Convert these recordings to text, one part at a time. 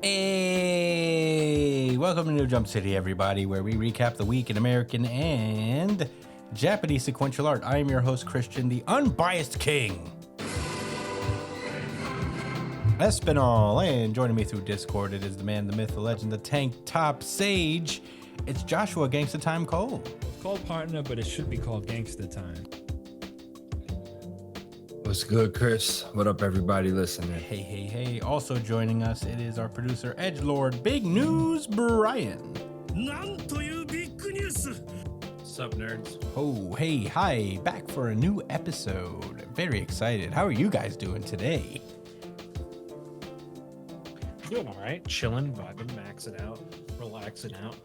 Hey, welcome to New Jump City, everybody, where we recap the week in American and Japanese sequential art. I am your host, Christian, the unbiased king. Espinal, and joining me through Discord, it is the man, the myth, the legend, the tank top sage. It's Joshua Gangsta Time Cole. It's called partner, but it should be called Gangsta Time. What's good, Chris? What up, everybody listening? Hey. Also joining us, it is our producer, Edgelord Big News Brian. What's up, nerds? Oh, hey, hi, back for a new episode. Very excited. How are you guys doing today? Doing all right. Chilling, vibing, maxing out, relaxing out.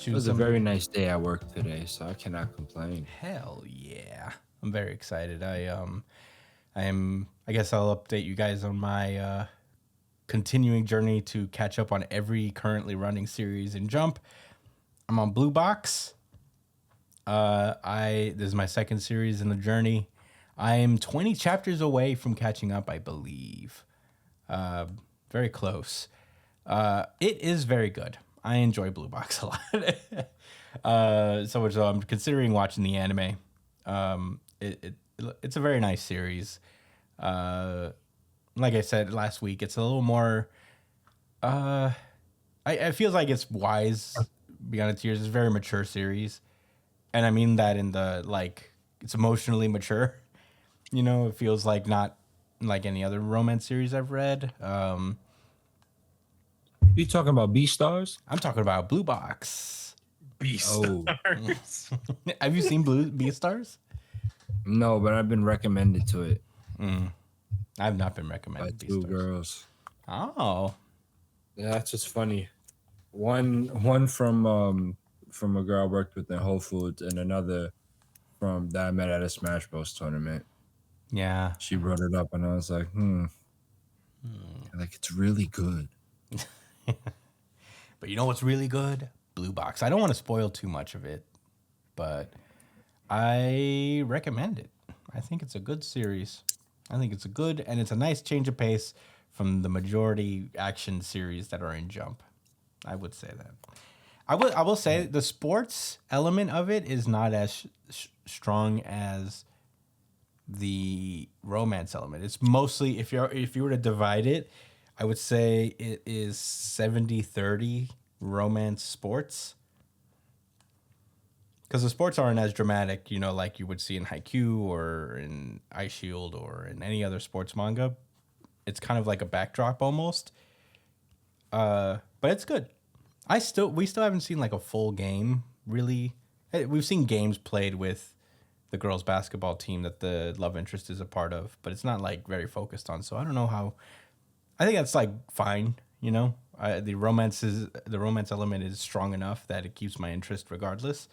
It was a very nice day at work today, so I cannot complain. Hell yeah. I'm very excited. I guess I'll update you guys on my continuing journey to catch up on every currently running series in Jump. I'm on Blue Box. This is my second series in the journey. I'm 20 chapters away from catching up, I believe. Very close. It is very good. I enjoy Blue Box a lot. So much so I'm considering watching the anime. It's a very nice series. Like I said last week, it's a little more. I feel like it's wise beyond its years. It's a very mature series, and I mean that in the it's emotionally mature. You know, it feels like not like any other romance series I've read. You talking about Beastars? I'm talking about Blue Box. Beastars. Have you seen Beastars? No, but I've been recommended to it I've not been by recommended two Beastars. girls. Oh. Yeah, that's just funny. One from a girl I worked with in Whole Foods, and another from that I met at a Smash Bros tournament. Yeah. She brought it up, and I was like, like it's really good. But you know what's really good? Blue Box. I don't want to spoil too much of it, but I recommend it. I think it's a good series. I think it's and it's a nice change of pace from the majority action series that are in Jump. I would say that. I will say the sports element of it is not as strong as the romance element. It's mostly, if you were to divide it, I would say it is 70-30 romance sports. Because the sports aren't as dramatic, like you would see in Haikyuu or in Ice Shield or in any other sports manga. It's kind of like a backdrop almost. But it's good. We still haven't seen like a full game, really. We've seen games played with the girls' basketball team that the love interest is a part of, but it's not like very focused on. So I don't know how. I think that's like fine, the romance element is strong enough that it keeps my interest regardless.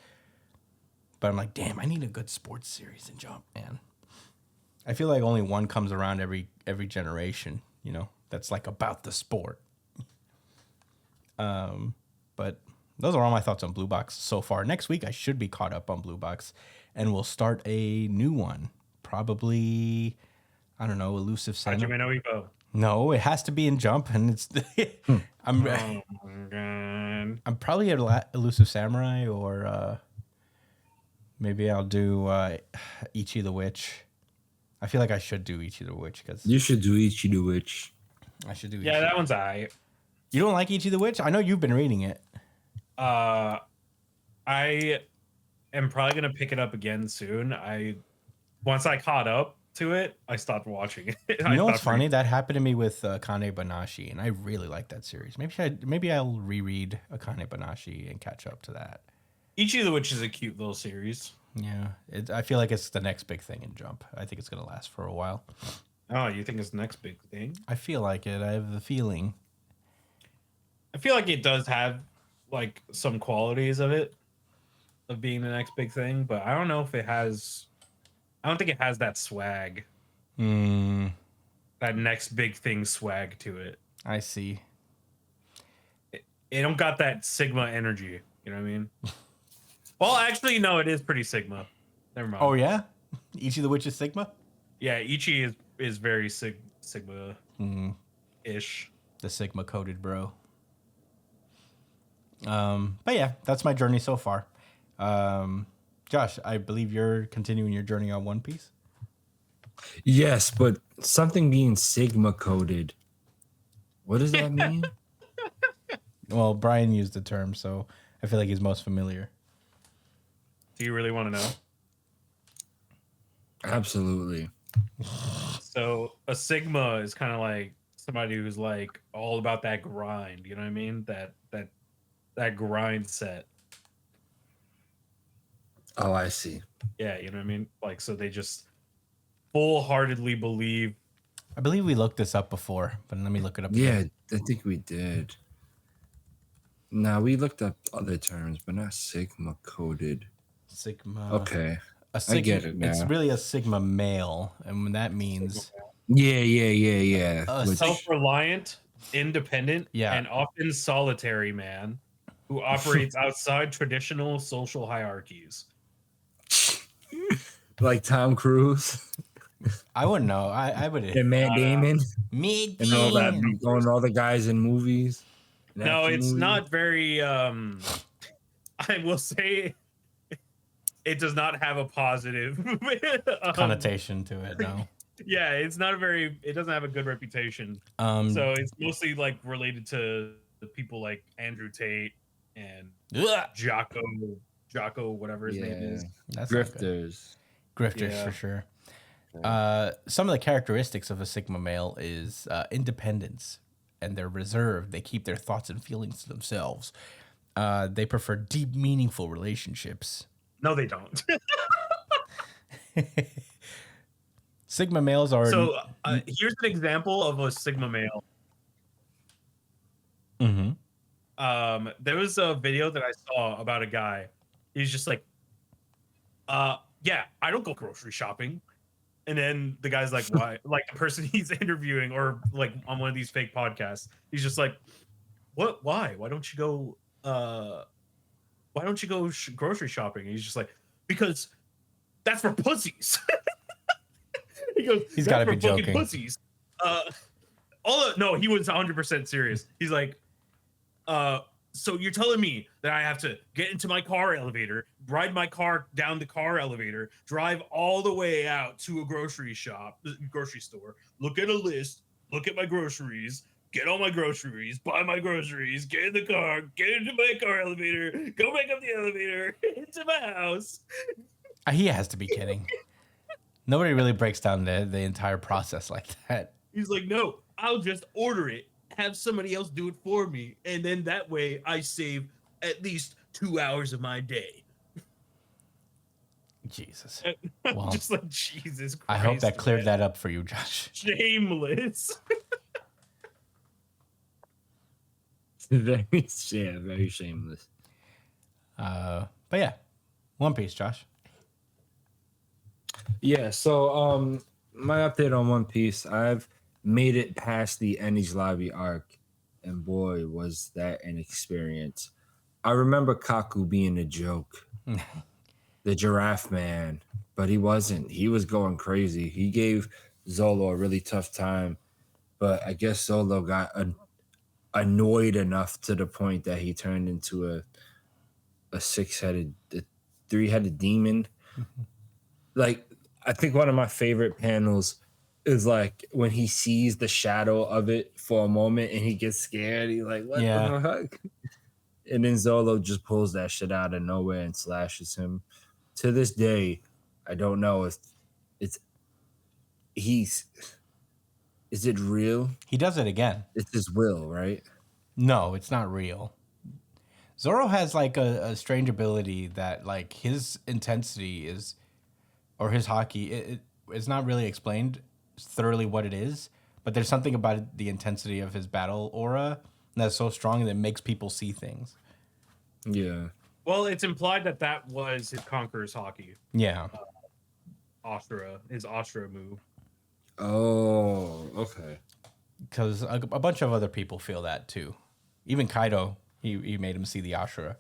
But I'm like, damn, I need a good sports series in Jump, man. I feel like only one comes around every generation, that's like about the sport. But those are all my thoughts on Blue Box so far. Next week I should be caught up on Blue Box, and we'll start a new one. Probably, I don't know, Elusive Samurai. Hajime no Ippo. No, it has to be in Jump, and it's. Oh my god. I'm probably at Elusive Samurai, or maybe I'll do Ichi the Witch. I feel like I should do Ichi the Witch because You should do Ichi the Witch. I should do. Yeah, Ichi. that one's alright. You don't like Ichi the Witch? I know you've been reading it. I am probably gonna pick it up again soon. Once I caught up to it, I stopped watching it. You know what's funny? That happened to me with Akane Banashi, and I really like that series. Maybe I'll reread Akane Banashi and catch up to that. Ichi the Witch is a cute little series. Yeah, I feel like it's the next big thing in Jump. I think it's gonna last for a while. Oh, you think it's the next big thing? I feel like it. I have the feeling. I feel like it does have like some qualities of being the next big thing, but I don't know if it has. I don't think it has that swag. That next big thing swag to it. I see. It don't got that Sigma energy. You know what I mean? Well, actually, no, it is pretty Sigma. Never mind. Oh yeah, Ichi the Witch is Sigma. Yeah, Ichi is very Sigma ish. The Sigma coded bro. But yeah, that's my journey so far. Josh, I believe you're continuing your journey on One Piece. Yes, but something being Sigma coded. What does that mean? Well, Brian used the term, so I feel like he's most familiar. Do you really want to know? Absolutely. So a Sigma is kind of like somebody who's like all about that grind. You know what I mean? That grind set. Oh, I see. Yeah, you know what I mean? Like, so they just full-heartedly believe. I believe we looked this up before, but let me look it up Yeah, again. I think we did. Now we looked up other terms, but not Sigma coded. Sigma. Okay. A Sigma, I get it now. It's really a Sigma male, and that means Yeah. Which, Self-reliant, independent, Yeah. and often solitary man who operates outside traditional social hierarchies. like Tom Cruise I wouldn't know. I would. and Matt Damon Mid and all that, going all the guys in movies. in No, action it's movies. not very. I will say, it does not have a positive connotation to it. No. Yeah, it's not a very. It doesn't have a good reputation. So it's mostly like related to the people like Andrew Tate and Jocko, whatever his name is. That's not good. Grifters Yeah. for sure. Some of the characteristics of a Sigma male is independence, and they're reserved. They keep their thoughts and feelings to themselves. They prefer deep, meaningful relationships. No, they don't. Sigma males are. So here's an example of a Sigma male. Mm-hmm. There was a video that I saw about a guy. He's just like, yeah, I don't go grocery shopping. And then the guy's like, why? Like the person he's interviewing, or like on one of these fake podcasts, he's just like, what? Why? Why don't you go? Why don't you go grocery shopping? And he's just like, because that's for pussies. He goes, he's got to be fucking joking. Pussies. No, he was 100% serious. He's like, so you're telling me that I have to get into my car elevator, ride my car down the car elevator, drive all the way out to a grocery store, look at a list, look at my groceries, get all my groceries, buy my groceries, get in the car, get into my car elevator, go back up the elevator, into my house. He has to be kidding. Nobody really breaks down the entire process like that. He's like, no, I'll just order it, have somebody else do it for me, and then that way I save at least 2 hours of my day. Jesus. Well, just like, Jesus Christ. I hope that cleared that up for you, Josh. Shameless. very shameless. But yeah, One Piece, Josh. Yeah, so my update on One Piece, I've made it past the Enies Lobby arc, and boy, was that an experience. I remember Kaku being a joke, the giraffe man, but he wasn't. He was going crazy. He gave Zolo a really tough time, but I guess Zolo got annoyed enough to the point that he turned into a three-headed demon. Like, I think one of my favorite panels is like when he sees the shadow of it for a moment and he gets scared. He's like, what the fuck? And then Zolo just pulls that shit out of nowhere and slashes him. To this day, I don't know if is it real? He does it again. It's his will, right? No, it's not real. Zoro has like a strange ability that like his intensity is, or his hockey, it's not really explained thoroughly what it is, but there's something about the intensity of his battle aura that's so strong that it makes people see things. Yeah. Well, it's implied that was his Conqueror's hockey. Yeah. His Astra move. Oh, okay. Because a bunch of other people feel that too. Even Kaido, he made him see the Ashura.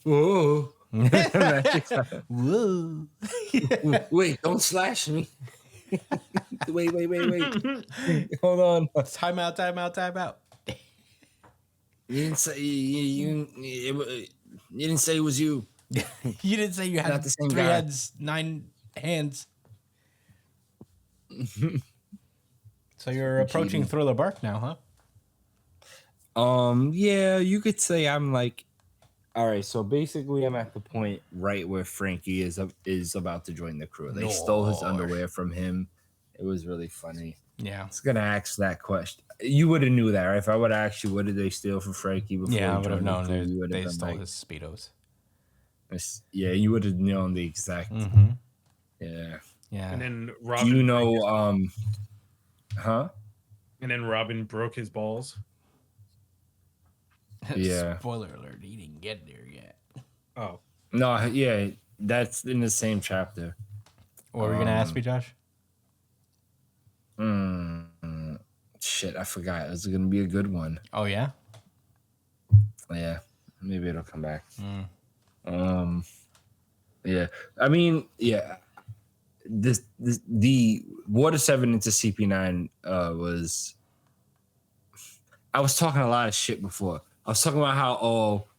Whoa. Woo. Wait, don't slash me. Wait. Hold on. Time out. You didn't say you didn't say it was you. You didn't say you had Not the same 3 guy. heads, 9 hands. So you're approaching Cheating. Thriller Bark now, huh? Yeah, you could say I'm like, all right. So basically, I'm at the point right where Frankie is about to join the crew. They stole his No. underwear from him. It was really funny. Yeah. I was gonna ask that question. You would have knew that, right? If I would have asked you, what did they steal from Frankie before Yeah, I he would have joined the known crew? You would have they been stole like, his Speedos. yeah, you would have known the exact. Mm-hmm. Yeah. Yeah. And then Do Robin. you know? Huh? And then Robin broke his balls. Yeah. Spoiler alert, he didn't get there yet. Oh, No. Yeah, that's in the same chapter. What were you going to ask me, Josh? Shit, I forgot. It's gonna be a good one. Oh, yeah? Yeah, maybe it'll come back. Yeah. I mean, yeah. The Water 7 into CP9 was. I was talking a lot of shit before. I was talking about how all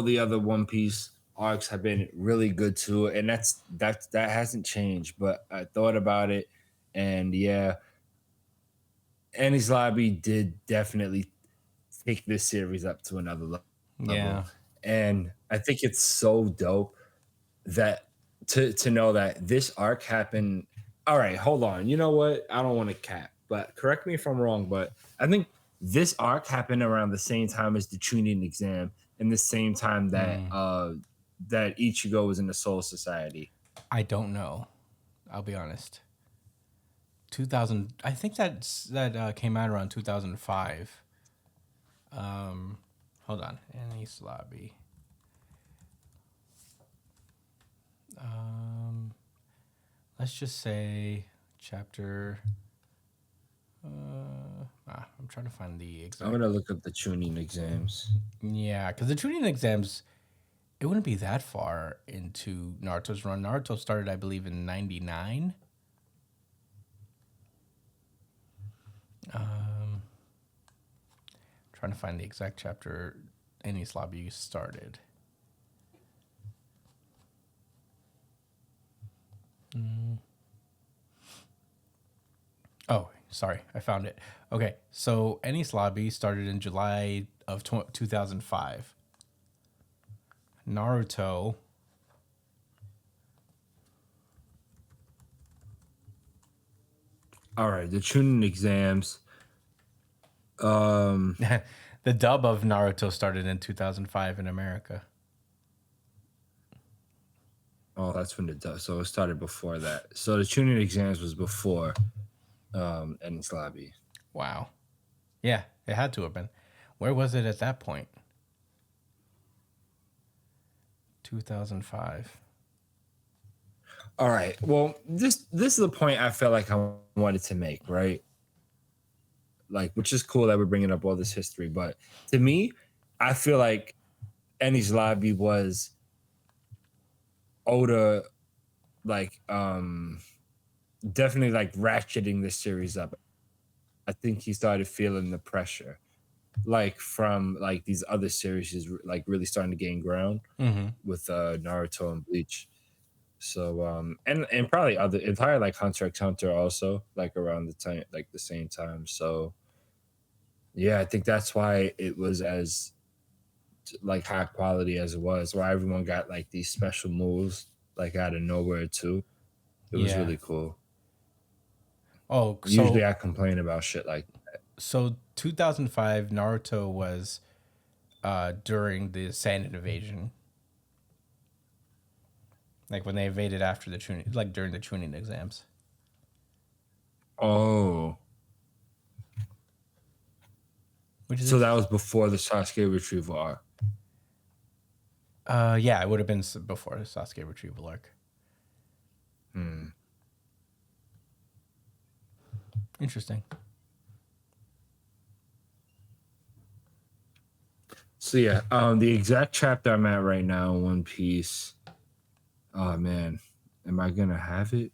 the other One Piece arcs have been really good too, and that hasn't changed. But I thought about it, and yeah, Annie's Lobby did definitely take this series up to another level. Yeah. And I think it's so dope that to know that this arc happened. All right, hold on. You know what? I don't want to cap, but correct me if I'm wrong, but I think this arc happened around the same time as the Chunin exam and the same time that that Ichigo was in the Soul Society. I don't know. I'll be honest. 2000. I think that came out around 2005. Hold on. Annie's Lobby. Let's just say chapter. I'm trying to find the I'm exact. gonna look up the Chunin exams. Yeah, because the tuning exams, it wouldn't be that far into Naruto's run. Naruto started, I believe, in '99. Trying to find the exact chapter Enies Lobby started. Oh, sorry, I found it. Okay, so Enies Lobby started in July of 2005. Naruto. All right, the Chunin exams. The dub of Naruto started in 2005 in America. Oh, that's when it does. So it started before that. So the Chunin exams was before Enies Lobby. Wow. Yeah, it had to have been. Where was it at that point? 2005. All right. Well, this is the point I felt like I wanted to make, right? Like, which is cool that we're bringing up all this history, but to me, I feel like Enies Lobby was Oda, like, definitely like ratcheting this series up. I think he started feeling the pressure, like from like these other series, is like really starting to gain ground with Naruto and Bleach. So and probably other entire like Hunter x Hunter also like around the time, like the same time. So yeah, I think that's why it was as like high quality as it was, where everyone got like these special moves like out of nowhere too. It was really cool. Oh, so Usually I complain about shit like that. So 2005 Naruto was during the Sand invasion. Like when they invaded after the Chunin, like during the Chunin exams. Oh. So that was before the Sasuke retrieval arc. Yeah, it would have been before the Sasuke retrieval arc. Interesting. So yeah, the exact chapter I'm at right now in One Piece. Oh man, am I gonna have it?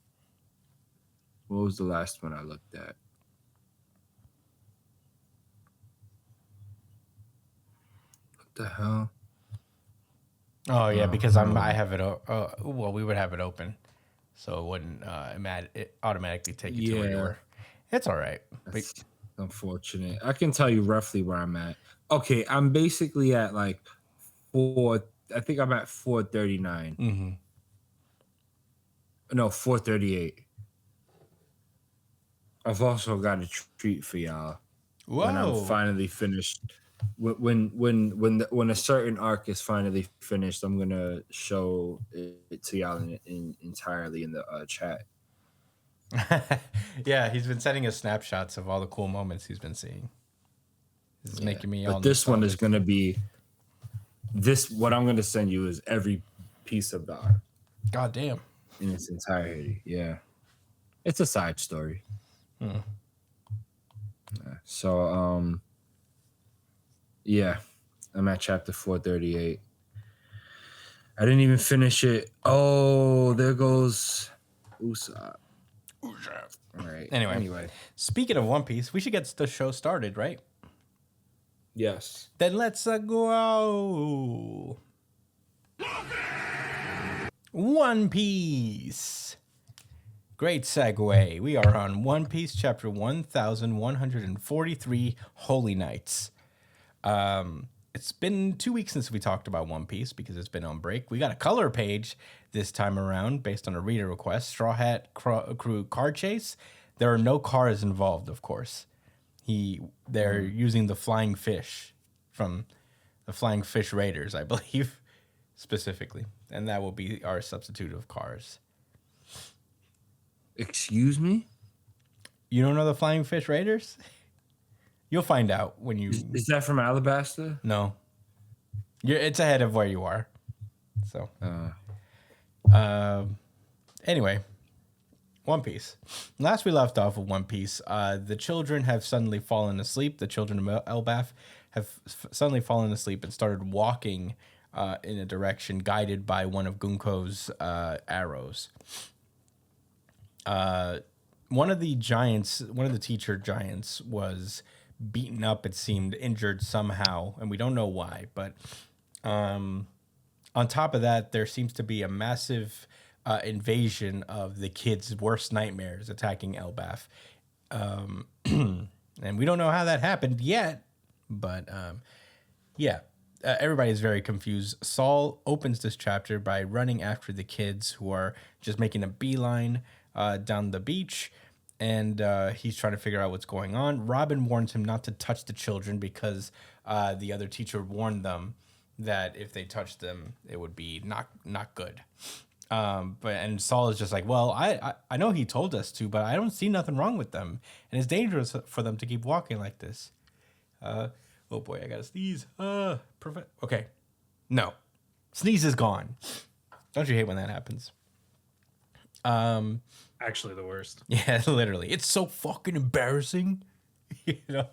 What was the last one I looked at? What the hell? Oh yeah, because I have it. Well, we would have it open, so it wouldn't it automatically take you to where you Yeah. were. It's all right. But That's unfortunate. I can tell you roughly where I'm at. Okay, I'm basically at like 4. I think I'm at 439. mhm. No, 438. I've also got a treat for y'all when I'm Whoa. finally finished. When a certain arc is finally finished, I'm gonna show it to y'all in entirely in the chat. Yeah, he's been sending us snapshots of all the cool moments he's been seeing. This is making me all. But this one is nostalgic. gonna be this. What I'm gonna send you is every piece of the art God damn. in its entirety. Yeah, it's a side story. Hmm. So yeah, I'm at chapter 438. I didn't even finish it. Oh, there goes Usopp. All right. Anyway, speaking of One Piece, we should get the show started, right? Yes. Then let's go. One Piece. Great segue. We are on One Piece chapter 1143, Holy Nights. It's been 2 weeks since we talked about One Piece because it's been on break. We got a color page this time around based on a reader request. Straw Hat Crew car chase. There are no cars involved, of course. They're using the flying fish from the Flying Fish Raiders, I believe, specifically. And that will be our substitute of cars. Excuse me? You don't know the Flying Fish Raiders? You'll find out when you... Is that from Alabasta? No. It's ahead of where you are. So... anyway, One Piece. Last we left off with One Piece, the children have suddenly fallen asleep. The children of Elbaf have suddenly fallen asleep and started walking in a direction guided by one of Gunko's arrows. One of the teacher giants was beaten up, it seemed, injured somehow, and we don't know why, but on top of that, there seems to be a massive invasion of the kids' worst nightmares attacking Elbaf. And we don't know how that happened yet, but everybody's very confused. Saul opens this chapter by running after the kids who are just making a beeline down the beach, and he's trying to figure out what's going on. Robin warns him not to touch the children because the other teacher warned them that if they touched them, it would be not good. And Saul is just like, well, I know he told us to, but I don't see nothing wrong with them, and it's dangerous for them to keep walking like this. Oh boy, I gotta sneeze. Okay, no, sneeze is gone. Don't you hate when that happens? Actually, the worst. Yeah, literally. It's so fucking embarrassing. you know?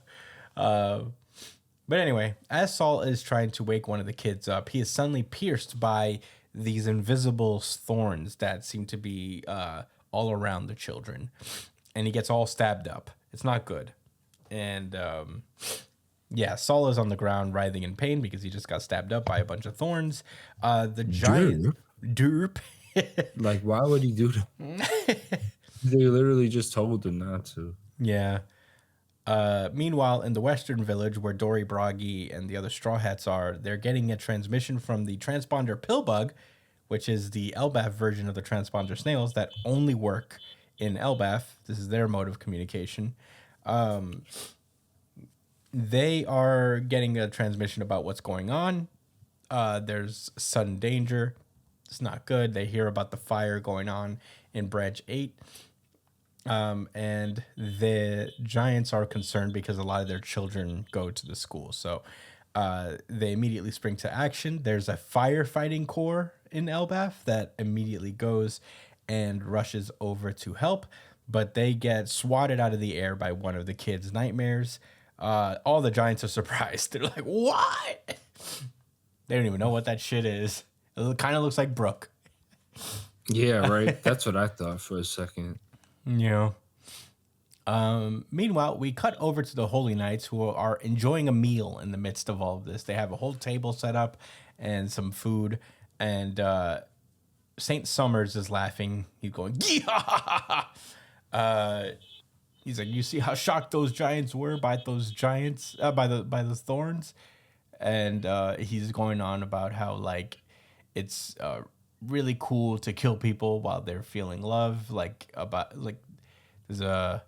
But anyway, as Saul is trying to wake one of the kids up, he is suddenly pierced by these invisible thorns that seem to be all around the children. And he gets all stabbed up. It's not good. And Saul is on the ground writhing in pain because he just got stabbed up by a bunch of thorns. The giant... Derp. Like, why would he do that? They literally just told him not to. Yeah. Meanwhile, in the Western Village, where Dory Broggy and the other Straw Hats are, they're getting a transmission from the transponder Pillbug, which is the Elbaf version of the transponder snails that only work in Elbaf. This is their mode of communication. They are getting a transmission about what's going on. There's sudden danger. It's not good. They hear about the fire going on in Branch 8. And the giants are concerned because a lot of their children go to the school. So they immediately spring to action. There's a firefighting corps in Elbaf that immediately goes and rushes over to help. But they get swatted out of the air by one of the kids' nightmares. All the giants are surprised. They're like, what? They don't even know what that shit is. It kind of looks like Brooke. Yeah, right. That's what I thought for a second. Yeah. Meanwhile, we cut over to the Holy Knights who are enjoying a meal in the midst of all of this. They have a whole table set up and some food, and Saint Summers is laughing. He's going, yeah. He's like, you see how shocked those giants were by those giants, by the thorns, and he's going on about how like it's really cool to kill people while they're feeling love, like about like there's a.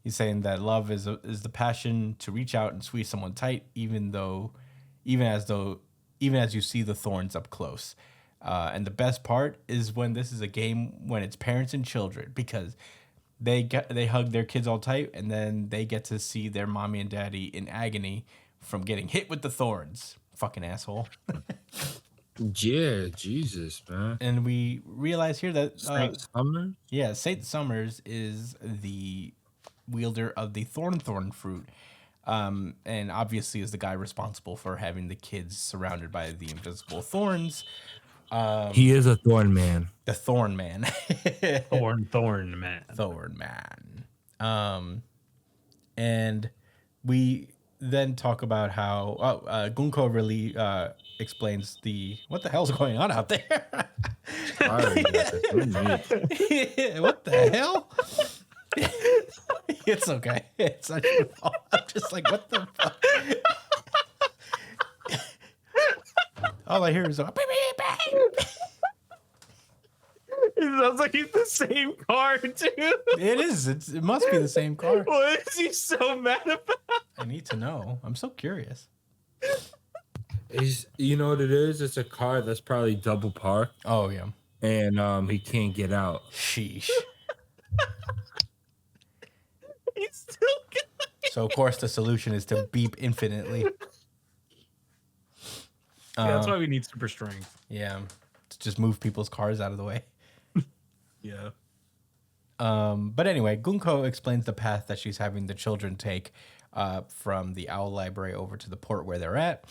He's saying that love is the passion to reach out and squeeze someone tight, even as you see the thorns up close. And the best part is when this is a game when it's parents and children, because they hug their kids all tight, and then they get to see their mommy and daddy in agony from getting hit with the thorns. Fucking asshole. Yeah, Jesus, man. And we realize here that Saint Summer? yeah, Saint Summers is the wielder of the thorn fruit, and obviously is the guy responsible for having the kids surrounded by the invisible thorns. He is a thorn man. The Thorn Man. Thorn man. Thorn Man. And we then talk about how Gunko really explains what the hell's going on out there. Sorry, guys. What the hell? It's okay. It's not your fault. I'm just like, what the fuck? All I hear is a beep, beep, beep. It sounds like he's the same car too. It is. It must be the same car. What is he so mad about? I need to know. I'm so curious. You know what it is? It's a car that's probably double parked, Oh yeah. and he can't get out. Sheesh. He's still going. So of course the solution is to beep infinitely. Yeah, that's why we need super strength. Yeah. To just move people's cars out of the way. Yeah. But anyway, Gunko explains the path that she's having the children take from the Owl Library over to the port where they're at.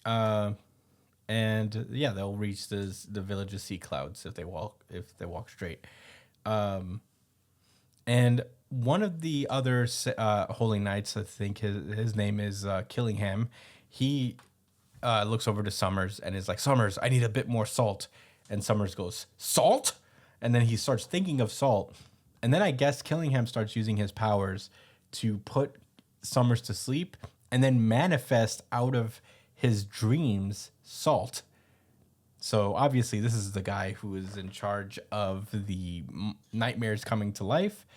And yeah, they'll reach the village's sea clouds if they walk straight. And one of the other holy knights, I think his name is Killingham. He looks over to Summers and is like, Summers, I need a bit more salt. And Summers goes, salt? And then he starts thinking of salt. And then I guess Killingham starts using his powers to put Summers to sleep and then manifest out of his dreams salt. So obviously this is the guy who is in charge of the nightmares coming to life.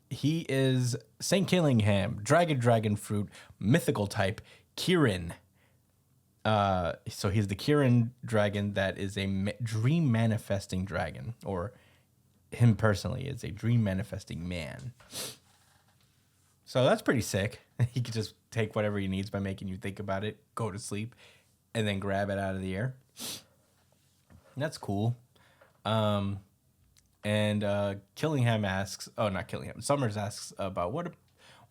He is Saint Killingham, dragon fruit, mythical type, Kirin. So he's the Kirin dragon that is a dream manifesting dragon, or him personally is a dream manifesting man. So that's pretty sick. He could just take whatever he needs by making you think about it, go to sleep, and then grab it out of the air. That's cool. And Killingham asks, oh, not Killingham, Summers asks about what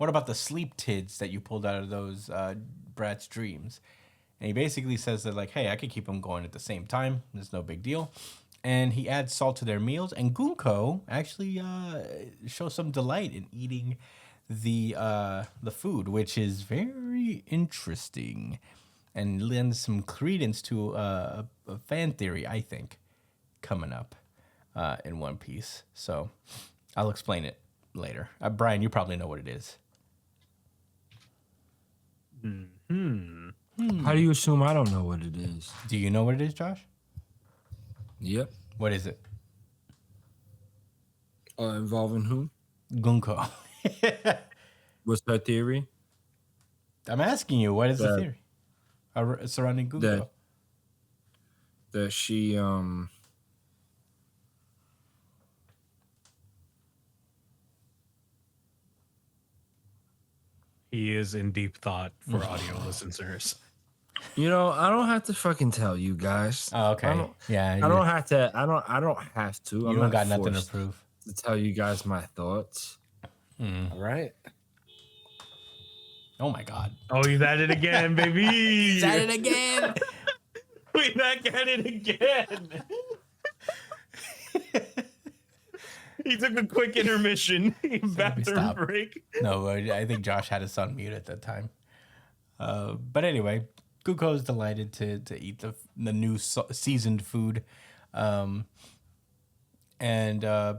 about the sleep tids that you pulled out of those brats' dreams? And he basically says that, like, hey, I could keep them going at the same time. There's no big deal. And he adds salt to their meals. And Gunko actually shows some delight in eating the food, which is very interesting and lends some credence to a fan theory, I think, coming up in One Piece. So I'll explain it later. Brian, you probably know what it is. How do you assume I don't know what it is? Do you know what it is, Josh? Yep. What is it? Involving who? Gunko. What's that theory? I'm asking you, what is the theory surrounding Gunko? That she He is in deep thought for audio listeners. You know, I don't have to fucking tell you guys. Oh, okay. I don't have to. I don't have to. You I'm don't not got nothing to forced prove. to tell you guys my thoughts. All right. Oh my God. Oh, he's at it again, baby. He's at it again. We back at it again. He took a quick intermission, bathroom stop. break. No, I think Josh had his son mute at that time. But anyway, Guko is delighted to eat the new seasoned food, and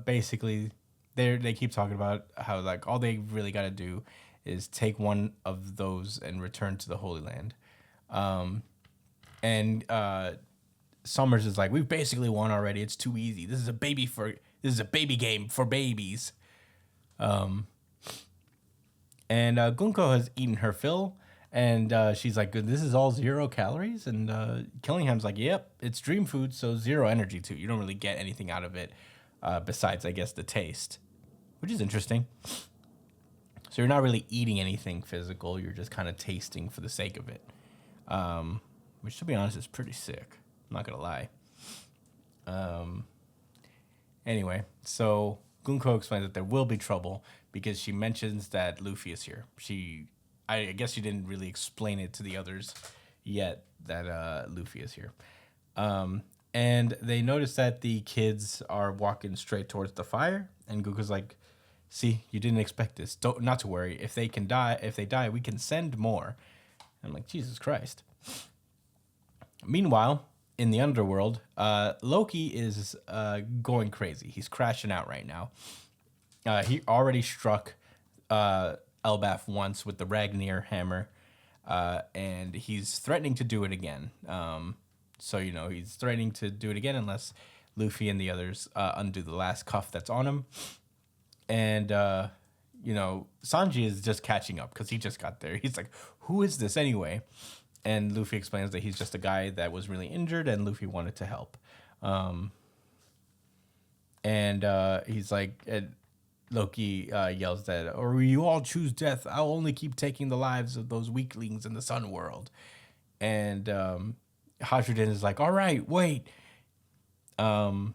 basically they keep talking about how like all they really got to do is take one of those and return to the Holy Land, and Summers is like, we've basically won already. It's too easy. This is a baby game for babies. And Gunko has eaten her fill, and she's like, this is all 0 calories. And Killingham's like, yep, it's dream food, so 0 energy too. You don't really get anything out of it besides, I guess, the taste, which is interesting. So you're not really eating anything physical. You're just kind of tasting for the sake of it, which, to be honest, is pretty sick. I'm not going to lie. Anyway, so Gunko explains that there will be trouble because she mentions that Luffy is here. I guess she didn't really explain it to the others yet that Luffy is here. And they notice that the kids are walking straight towards the fire, and Gunko's like, see, you didn't expect this. Not to worry. If they die, we can send more. I'm like, Jesus Christ. Meanwhile, in the underworld, Loki is going crazy. He's crashing out right now. He already struck Elbaf once with the Ragnir hammer, and he's threatening to do it again. So, he's threatening to do it again unless Luffy and the others undo the last cuff that's on him. And, Sanji is just catching up because he just got there. He's like, who is this anyway? And Luffy explains that he's just a guy that was really injured and Luffy wanted to help. He's like, Loki yells that, or you all choose death, I'll only keep taking the lives of those weaklings in the Sun World. And Hydrogen is like, all right, wait. Zoro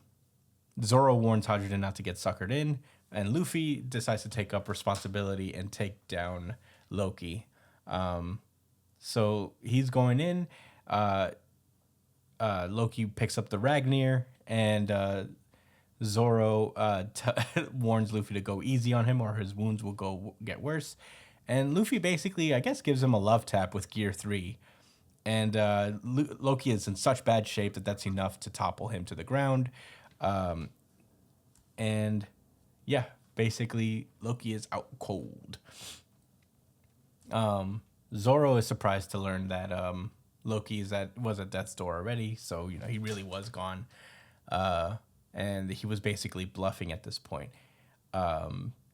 warns Hydrogen not to get suckered in, and Luffy decides to take up responsibility and take down Loki. So he's going in. Loki picks up the Ragnir, and Zoro warns Luffy to go easy on him or his wounds will get worse. And Luffy basically, I guess, gives him a love tap with Gear 3. And Loki is in such bad shape that that's enough to topple him to the ground. And yeah, basically Loki is out cold. Zoro is surprised to learn that Loki was at death's door already, so he really was gone, and he was basically bluffing at this point.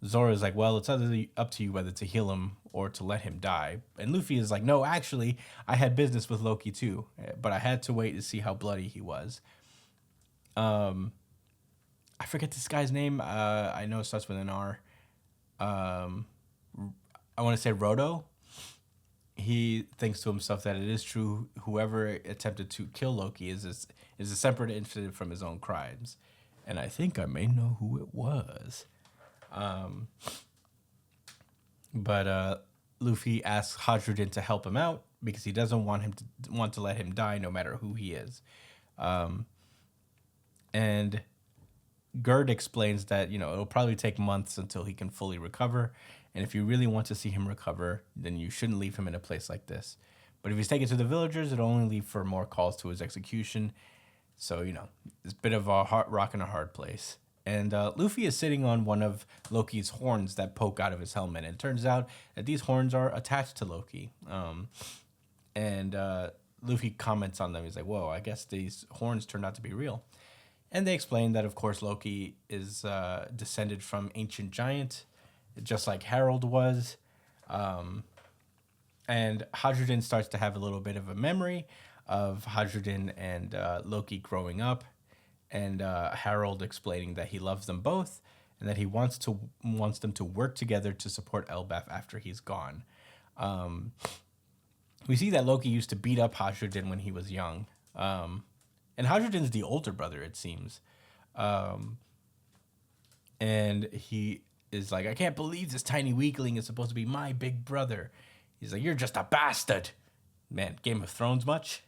Zoro is like, well, it's up to you whether to heal him or to let him die. And Luffy is like, no, actually, I had business with Loki too, but I had to wait to see how bloody he was. I forget this guy's name. I know it starts with an R. I want to say Roto. He thinks to himself that it is true. Whoever attempted to kill Loki is a separate incident from his own crimes, and I think I may know who it was. But Luffy asks Hydrogen to help him out because he doesn't want to let him die, no matter who he is. And Gerd explains that it'll probably take months until he can fully recover. And if you really want to see him recover, then you shouldn't leave him in a place like this. But if he's taken to the villagers, it'll only lead for more calls to his execution. So, it's a bit of a rock and a hard place. And Luffy is sitting on one of Loki's horns that poke out of his helmet. And it turns out that these horns are attached to Loki. Luffy comments on them. He's like, whoa, I guess these horns turned out to be real. And they explain that, of course, Loki is descended from ancient giant, just like Harold was. And Hydrogen starts to have a little bit of a memory of Hydrogen and Loki growing up, and Harold explaining that he loves them both and that he wants them to work together to support Elbaf after he's gone. We see that Loki used to beat up Hydrogen when he was young. And Hydrogen's the older brother, it seems. And he is like, I can't believe this tiny weakling is supposed to be my big brother. He's like, you're just a bastard. Man, Game of Thrones much?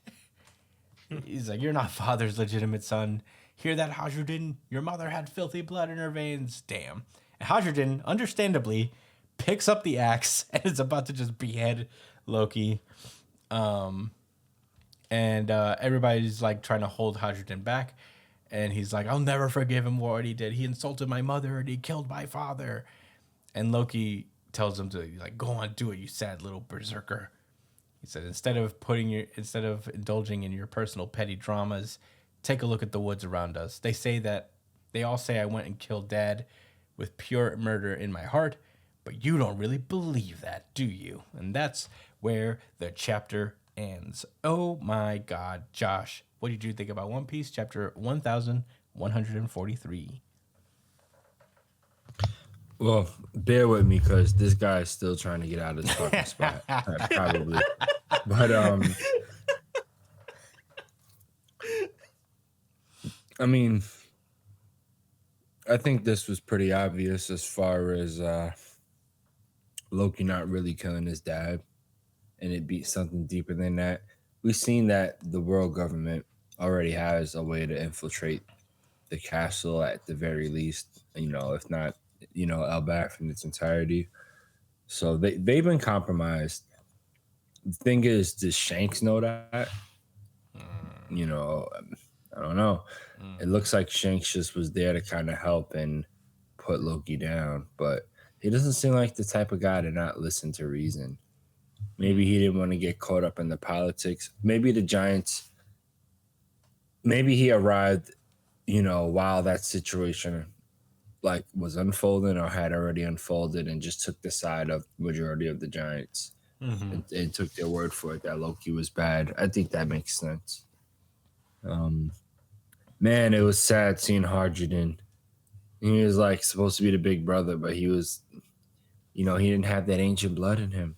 He's like, you're not father's legitimate son. Hear that, Hajuden? Your mother had filthy blood in her veins. Damn. And Hajuden, understandably, picks up the axe and is about to just behead Loki. And everybody's like trying to hold Hajuden back. And he's like, I'll never forgive him for what he did. He insulted my mother and he killed my father. And Loki tells him to like, go on, do it, you sad little berserker. He said, instead of indulging in your personal petty dramas, take a look at the woods around us. They all say I went and killed Dad with pure murder in my heart, but you don't really believe that, do you? And that's where the chapter ends. Oh my God, Josh, what did you think about One Piece chapter 1143? Well, bear with me because this guy is still trying to get out of this fucking spot. Probably. But I mean, I think this was pretty obvious as far as Loki not really killing his dad, and it be something deeper than that. We've seen that the world government already has a way to infiltrate the castle at the very least, if not, Elbaf in its entirety. So they've been compromised. The thing is, does Shanks know that? I don't know. It looks like Shanks just was there to kind of help and put Loki down, but he doesn't seem like the type of guy to not listen to reason. Maybe he didn't want to get caught up in the politics. Maybe the Giants, maybe he arrived, while that situation like was unfolding or had already unfolded and just took the side of majority of the Giants and took their word for it that Loki was bad. I think that makes sense. Man, it was sad seeing Harjuden. He was like supposed to be the big brother, but he was, he didn't have that ancient blood in him.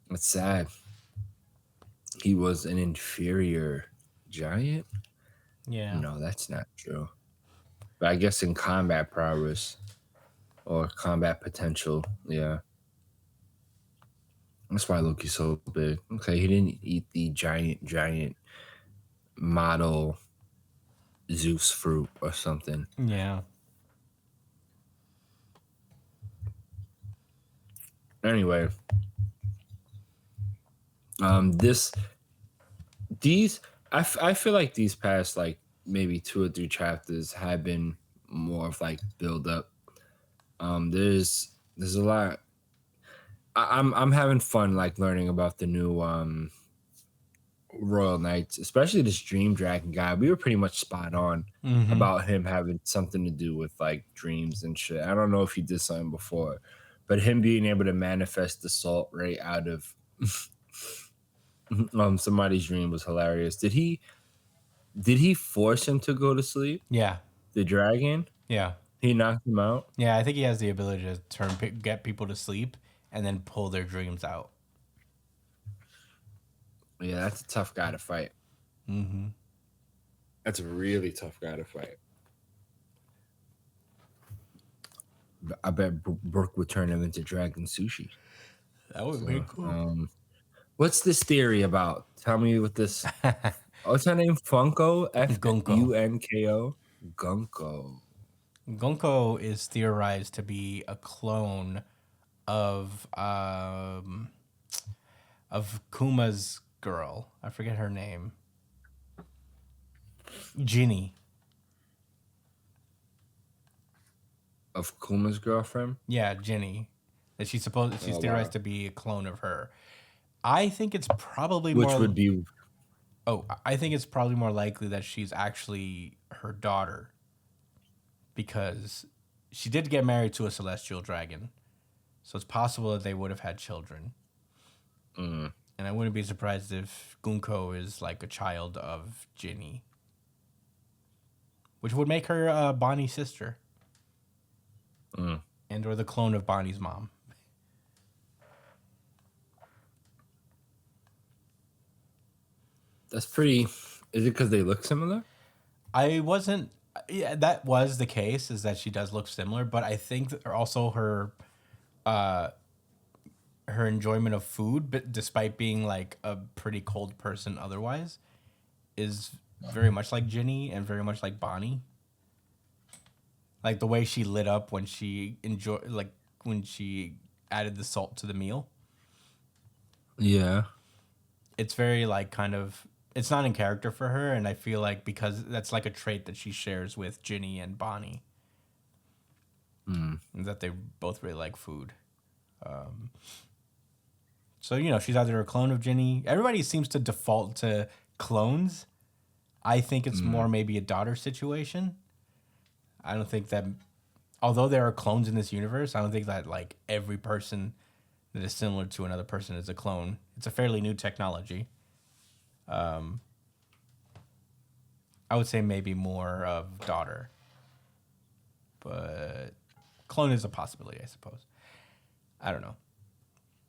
It's sad. He was an inferior giant. Yeah. No, that's not true. But I guess in combat prowess or combat potential, yeah. That's why Loki's so big. Okay, he didn't eat the giant model Zeus fruit or something. Yeah. Anyway, I feel like these past like maybe 2 or 3 chapters have been more of like build up. There's a lot. I'm having fun like learning about the new Royal Knights, especially this Dream Dragon guy. We were pretty much spot on about him having something to do with like dreams and shit. I don't know if he did something before, but him being able to manifest the salt right out of somebody's dream was hilarious. Did he force him to go to sleep? Yeah. The dragon? Yeah. He knocked him out? Yeah, I think he has the ability to get people to sleep and then pull their dreams out. Yeah, that's a tough guy to fight. That's a really tough guy to fight. I bet Brooke would turn him into dragon sushi. That would be cool. What's this theory about? Tell me what this. What's her name? Funko? Funko. Gunko. Gonko is theorized to be a clone of Kuma's girl. I forget her name. Ginny. Of Kuma's girlfriend? Yeah, Ginny. That she's theorized to be a clone of her. I think it's probably Which would be. Oh, I think it's probably more likely that she's actually her daughter. Because she did get married to a celestial dragon. So it's possible that they would have had children. And I wouldn't be surprised if Gunko is like a child of Ginny. Which would make her Bonnie's sister. And or the clone of Bonnie's mom. That's pretty. Is it because they look similar? Yeah, that was the case, is that she does look similar, but I think that also her enjoyment of food, but despite being like a pretty cold person otherwise, is very much like Ginny and very much like Bonnie. Like the way she lit up when she when she added the salt to the meal. Yeah. It's very like kind of it's not in character for her, and I feel like because that's like a trait that she shares with Ginny and Bonnie, and that they both really like food. So she's either a clone of Ginny. Everybody seems to default to clones. I think it's more maybe a daughter situation. I don't think that, although there are clones in this universe, I don't think that like every person that is similar to another person is a clone. It's a fairly new technology. I would say maybe more of daughter, but clone is a possibility, I suppose. I don't know,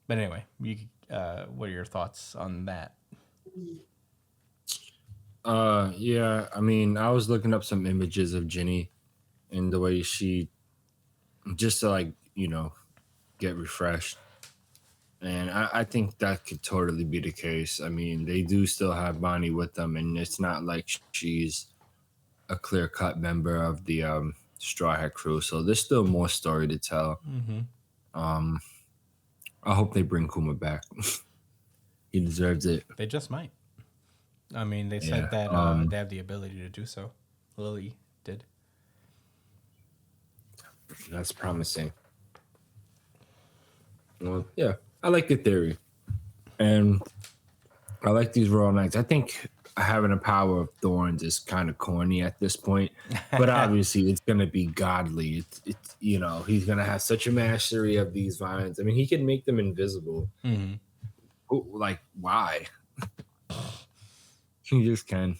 but anyway, what are your thoughts on that? Yeah, I mean, I was looking up some images of Ginny and the way she just to like, get refreshed. And I think that could totally be the case. I mean, they do still have Bonnie with them, and it's not like she's a clear cut member of the Straw Hat crew. So there's still more story to tell. Um, I hope they bring Kuma back. He deserves it. They just might. I mean, they said Yeah, that they have the ability to do so. Lily did. That's promising. Well, yeah, I like the theory, and I like these Royal Knights. I think having a power of thorns is kind of corny at this point, but obviously it's gonna be godly. It's he's gonna have such a mastery of these vines. I mean, he can make them invisible. Like why? He just can.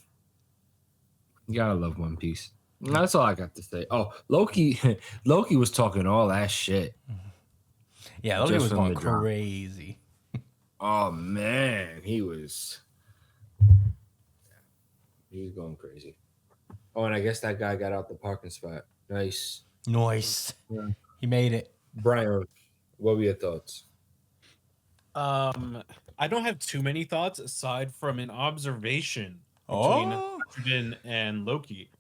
You gotta love One Piece. That's all I got to say. Oh, Loki was talking all that shit. Yeah, Loki Just was from going the drop. crazy. Oh man, he was going crazy. Oh, and I guess that guy got out the parking spot. Nice. Nice. Yeah. He made it. Brian, what were your thoughts? I don't have too many thoughts aside from an observation between Hydrogen and Loki.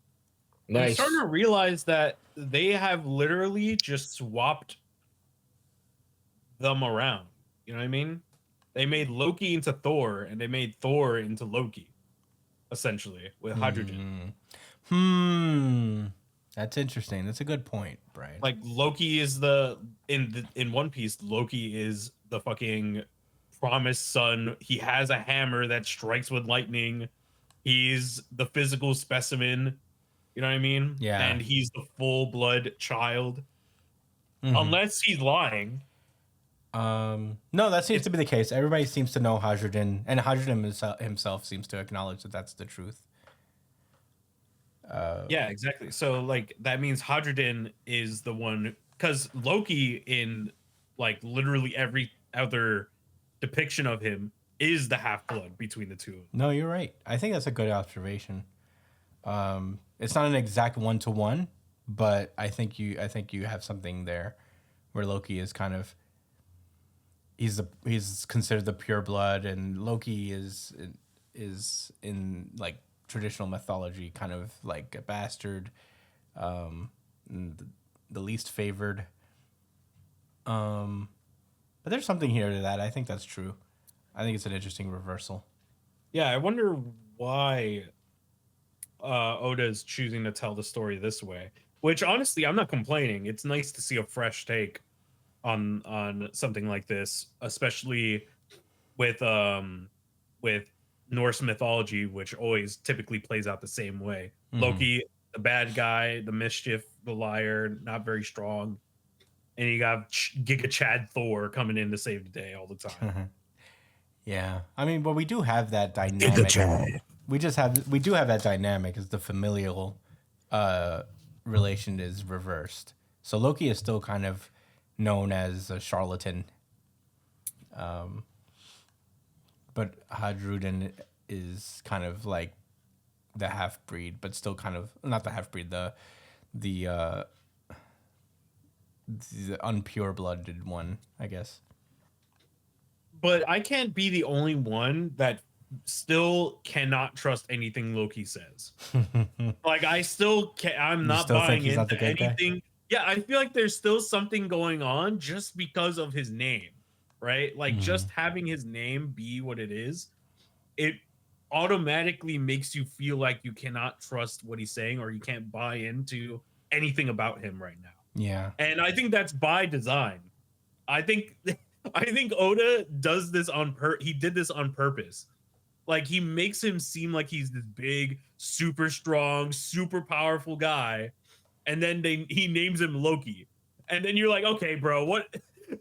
I'm Nice. starting to realize that they have literally just swapped them around. You know what I mean? They made Loki into Thor, and they made Thor into Loki, essentially, with Hydrogen. That's interesting. That's a good point, Brian. Like Loki is in One Piece, Loki is the fucking promised son. He has a hammer that strikes with lightning. He's the physical specimen. You know what I mean? Yeah. And he's the full blood child. Unless he's lying. No, that seems to be the case. Everybody seems to know Hydrogen, and Hydrogen himself seems to acknowledge that that's the truth. Yeah, exactly. So like that means Hydrogen is the one, because Loki in like literally every other depiction of him is the half-blood between the two. No, you're right. I think that's a good observation. It's not an exact 1-to-1, but I think you have something there where Loki is kind of he's considered the pure blood, and Loki is in like traditional mythology kind of like a bastard, the least favored. But there's something here to that. I think that's true. I think it's an interesting reversal. Yeah, I wonder why Oda is choosing to tell the story this way. Which honestly, I'm not complaining. It's nice to see a fresh take on something like this, especially with Norse mythology, which always typically plays out the same way. Loki, the bad guy, the mischief, the liar, not very strong, and you got Giga Chad Thor coming in to save the day all the time. Yeah, I mean, but we do have that dynamic. We do have that dynamic, as the familial relation is reversed. So Loki is still kind of known as a charlatan, but Hadruden is kind of like the half breed, but still kind of not the half breed, the unpure blooded one, I guess. But I can't be the only one that still cannot trust anything Loki says. Like I still can't. I'm You not still think buying he's not the into good guy? anything. Yeah, I feel like there's still something going on just because of his name, right? Like just having his name be what it is, it automatically makes you feel like you cannot trust what he's saying or you can't buy into anything about him right now. Yeah. And I think that's by design. I think I think Oda does this he did this on purpose. Like he makes him seem like he's this big, super strong, super powerful guy, and then he names him Loki. And then you're like, okay, bro, what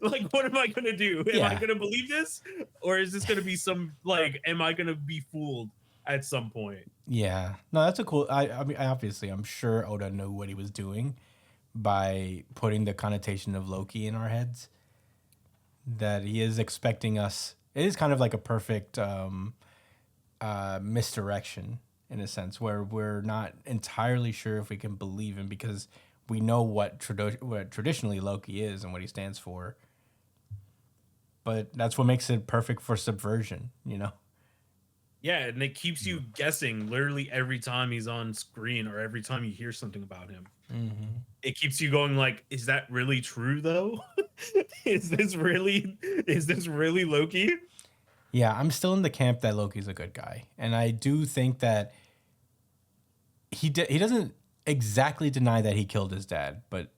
like what am I gonna do? Am I Yeah. gonna believe this? Or is this gonna be some like am I gonna be fooled at some point? Yeah. No, that's a cool. I mean, obviously, I'm sure Oda knew what he was doing by putting the connotation of Loki in our heads. That he is expecting us. It is kind of like a perfect misdirection in a sense, where we're not entirely sure if we can believe him because we know what traditionally Loki is and what he stands for. But that's what makes it perfect for subversion, you know? Yeah, and it keeps you guessing literally every time he's on screen or every time you hear something about him. It keeps you going like, is that really true though? Is this really Loki? Yeah, I'm still in the camp that Loki's a good guy. And I do think that he doesn't exactly deny that he killed his dad, but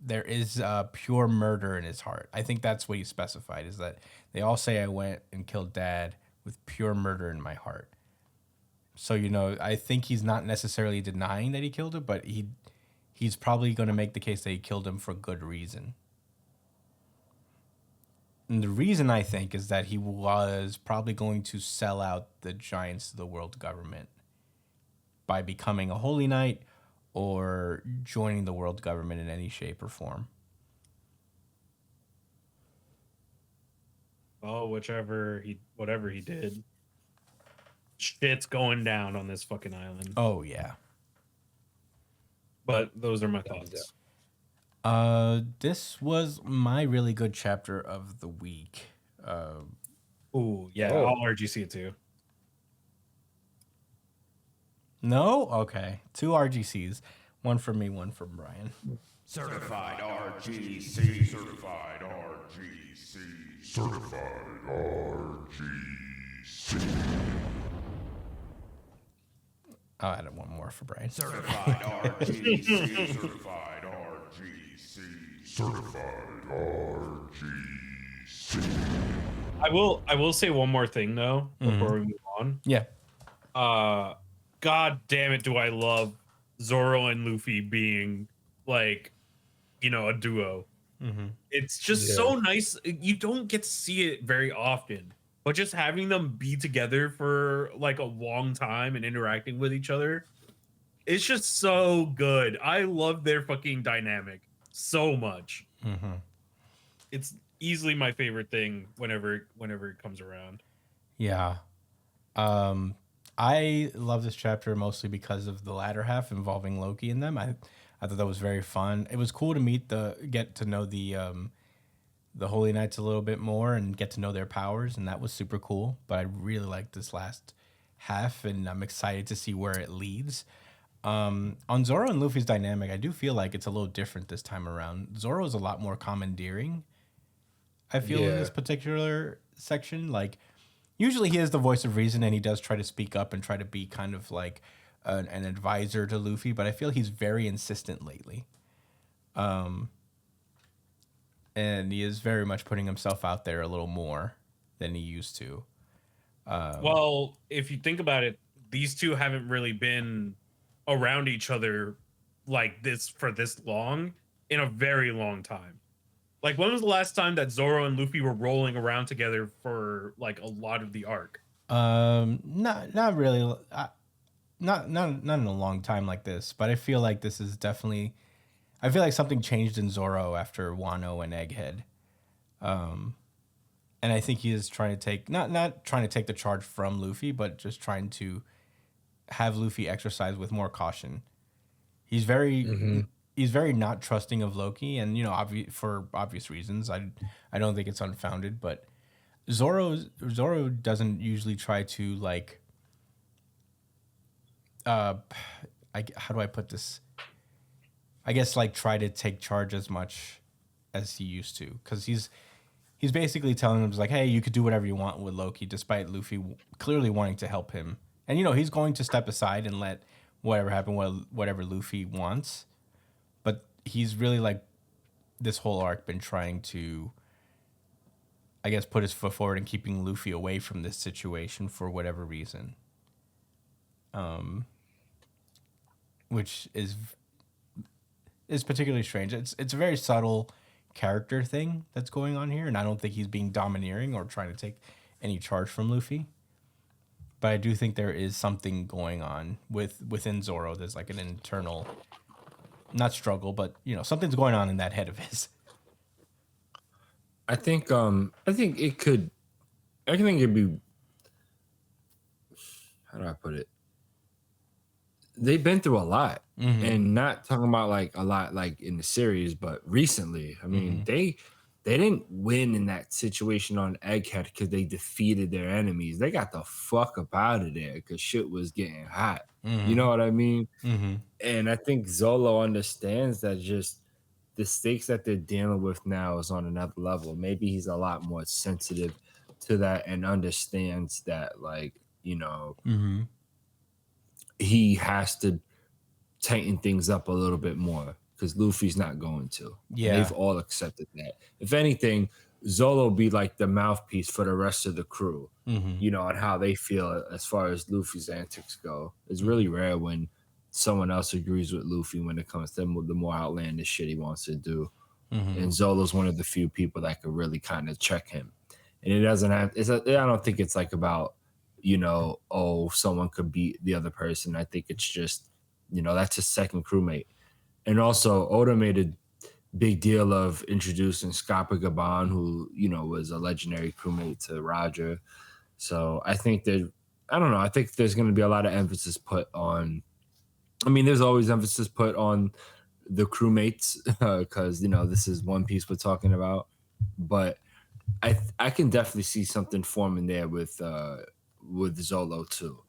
there is pure murder in his heart. I think that's what he specified, is that they all say I went and killed dad with pure murder in my heart. So, you know, I think he's not necessarily denying that he killed him, but he's probably going to make the case that he killed him for good reason. And the reason I think is that he was probably going to sell out the giants of the world government by becoming a holy knight or joining the world government in any shape or form. Oh, whatever he did. Shit's going down on this fucking island. Oh, yeah. But those are my thoughts. This was my really good chapter of the week. Ooh, yeah, Oh. I'll RGC it too. No? Okay. 2 RGCs. One for me, one for Brian. Certified RGC. Certified RGC. Certified RGC. I'll add one more for Brian. Certified RGC. Certified RGC. Certified RGC. I will say one more thing though before we move on. Yeah. God damn it, do I love Zoro and Luffy being like, you know, a duo. It's just so nice. You don't get to see it very often, but just having them be together for like a long time and interacting with each other, it's just so good. I love their fucking dynamic so much. It's easily my favorite thing whenever it comes around. Yeah. I love this chapter mostly because of the latter half involving Loki in them. I thought that was very fun. It was cool to get to know the Holy Knights a little bit more and get to know their powers, and that was super cool. But I really liked this last half, and I'm excited to see where it leads. On Zoro and Luffy's dynamic, I do feel like it's a little different this time around. Zoro is a lot more commandeering, I feel, in this particular section. Like, usually he is the voice of reason, and he does try to speak up and try to be kind of like an advisor to Luffy, but I feel he's very insistent lately. And he is very much putting himself out there a little more than he used to. Well, if you think about it, these two haven't really been around each other like this for this long in a very long time. Like, when was the last time that Zoro and Luffy were rolling around together for like a lot of the arc? Not really. Not in a long time like this, but I feel like this is definitely. I feel like something changed in Zoro after Wano and Egghead, and I think he is trying to take not trying to take the charge from Luffy, but just trying to have Luffy exercise with more caution. He's very not trusting of Loki, and you know, for obvious reasons. I don't think it's unfounded, but Zoro doesn't usually try to like how do I put this? I guess like try to take charge as much as he used to, because he's basically telling him like, hey, you could do whatever you want with Loki, despite Luffy clearly wanting to help him, and he's going to step aside and let whatever happen, whatever Luffy wants, but he's really like this whole arc been trying to, I guess, put his foot forward and keeping Luffy away from this situation for whatever reason. Which is particularly strange. It's a very subtle character thing that's going on here, and I don't think he's being domineering or trying to take any charge from Luffy. But I do think there is something going on within Zoro. There's like an internal, not struggle, but something's going on in that head of his. I think it'd be, how do I put it? They've been through a lot, and not talking about like a lot like in the series, but recently. I mean, they didn't win in that situation on Egghead because they defeated their enemies. They got the fuck up out of there because shit was getting hot. You know what I mean? And I think Zolo understands that just the stakes that they're dealing with now is on another level. Maybe he's a lot more sensitive to that and understands that, like, he has to tighten things up a little bit more because Luffy's not going to. Yeah. And they've all accepted that. If anything, Zolo be like the mouthpiece for the rest of the crew, on how they feel as far as Luffy's antics go. It's really rare when someone else agrees with Luffy when it comes to the more outlandish shit he wants to do. And Zolo's one of the few people that could really kind of check him. And it doesn't have, I don't think it's like about, someone could beat the other person. I think it's just, that's his second crewmate. And also, Oda made a big deal of introducing Scappa Gabon, who, was a legendary crewmate to Roger. So I think I think there's going to be a lot of emphasis put on, there's always emphasis put on the crewmates because, this is One Piece we're talking about. But I can definitely see something forming there with Zolo too,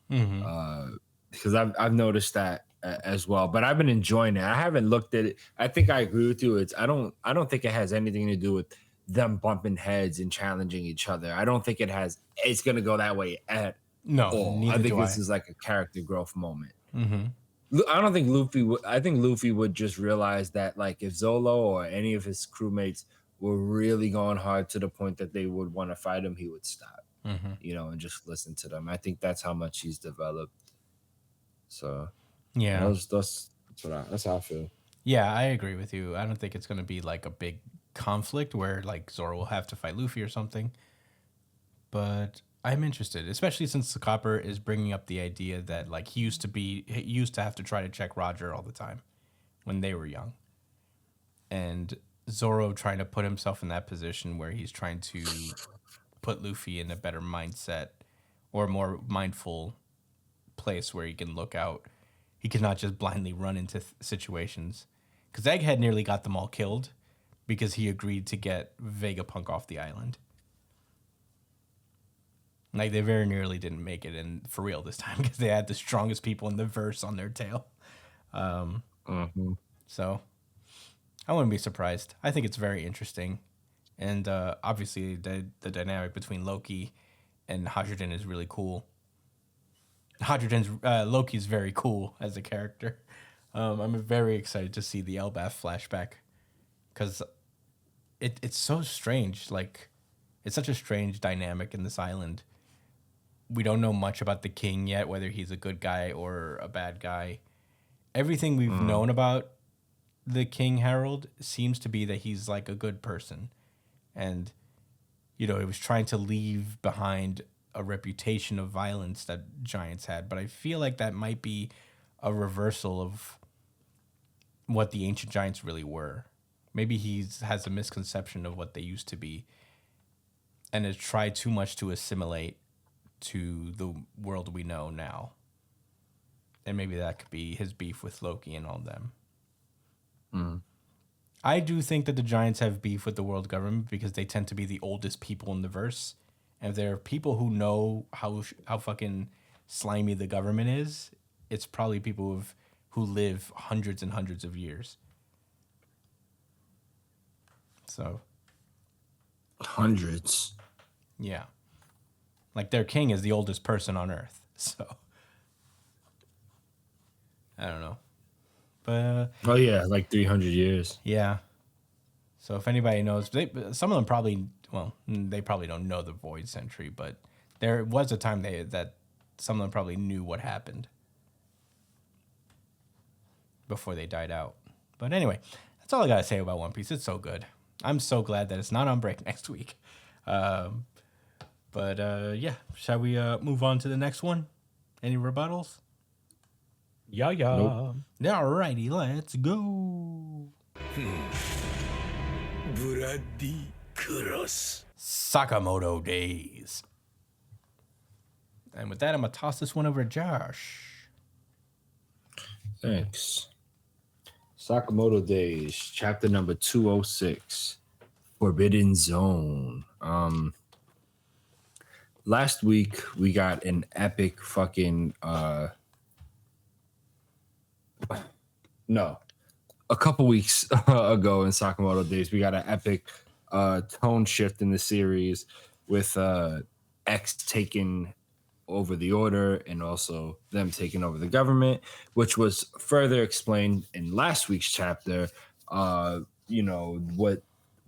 because I've noticed that as well. But I've been enjoying it. I haven't looked at it. I think I agree with you. I don't think it has anything to do with them bumping heads and challenging each other. I don't think it's gonna go that way at all. I think this is like a character growth moment. I don't think Luffy would. I think Luffy would just realize that, like, if Zolo or any of his crewmates were really going hard to the point that they would want to fight him, he would stop. And just listen to them. I think that's how much he's developed. So yeah, that's how I feel. Yeah, I agree with you. I don't think it's going to be like a big conflict where like Zoro will have to fight Luffy or something. But I'm interested, especially since the Copper is bringing up the idea that like he used to have to try to check Roger all the time when they were young, and Zoro trying to put himself in that position where he's trying to put Luffy in a better mindset or more mindful place where he can look out. He cannot just blindly run into situations. Because Egghead nearly got them all killed because he agreed to get Vegapunk off the island. Like, they very nearly didn't make it, and for real this time, because they had the strongest people in the verse on their tail. So, I wouldn't be surprised. I think it's very interesting. And obviously, the dynamic between Loki and Hydrogen is really cool. Loki's very cool as a character. I'm very excited to see the Elbaf flashback because it's so strange. Like, it's such a strange dynamic in this island. We don't know much about the king yet, whether he's a good guy or a bad guy. Everything we've known about the King Harold seems to be that he's like a good person. And, he was trying to leave behind a reputation of violence that giants had. But I feel like that might be a reversal of what the ancient giants really were. Maybe he has a misconception of what they used to be and has tried too much to assimilate to the world we know now. And maybe that could be his beef with Loki and all them. I do think that the giants have beef with the world government because they tend to be the oldest people in the verse, And if there are people who know how fucking slimy the government is, it's probably people who live hundreds and hundreds of years. So, Hundreds. yeah. Like their king is the oldest person on earth. So, I don't know. But Oh yeah, like 300 years. yeah. So if anybody knows, some of them probably, they probably don't know the Void Century, but there was a time that some of them probably knew what happened before they died out. But anyway, that's all I gotta say about One Piece. It's so good. I'm so glad that it's not on break next week. Yeah, shall we move on to the next one? Any rebuttals? Yeah, yeah. Nope. Alrighty, let's go. Bloody Cross. Sakamoto Days. And with that, I'm going to toss this one over to Josh. Thanks. Sakamoto Days, chapter number 206, Forbidden Zone. Last week we got an epic fucking a couple weeks ago in Sakamoto Days, we got an epic tone shift in the series with X taking over the order and also them taking over the government, which was further explained in last week's chapter.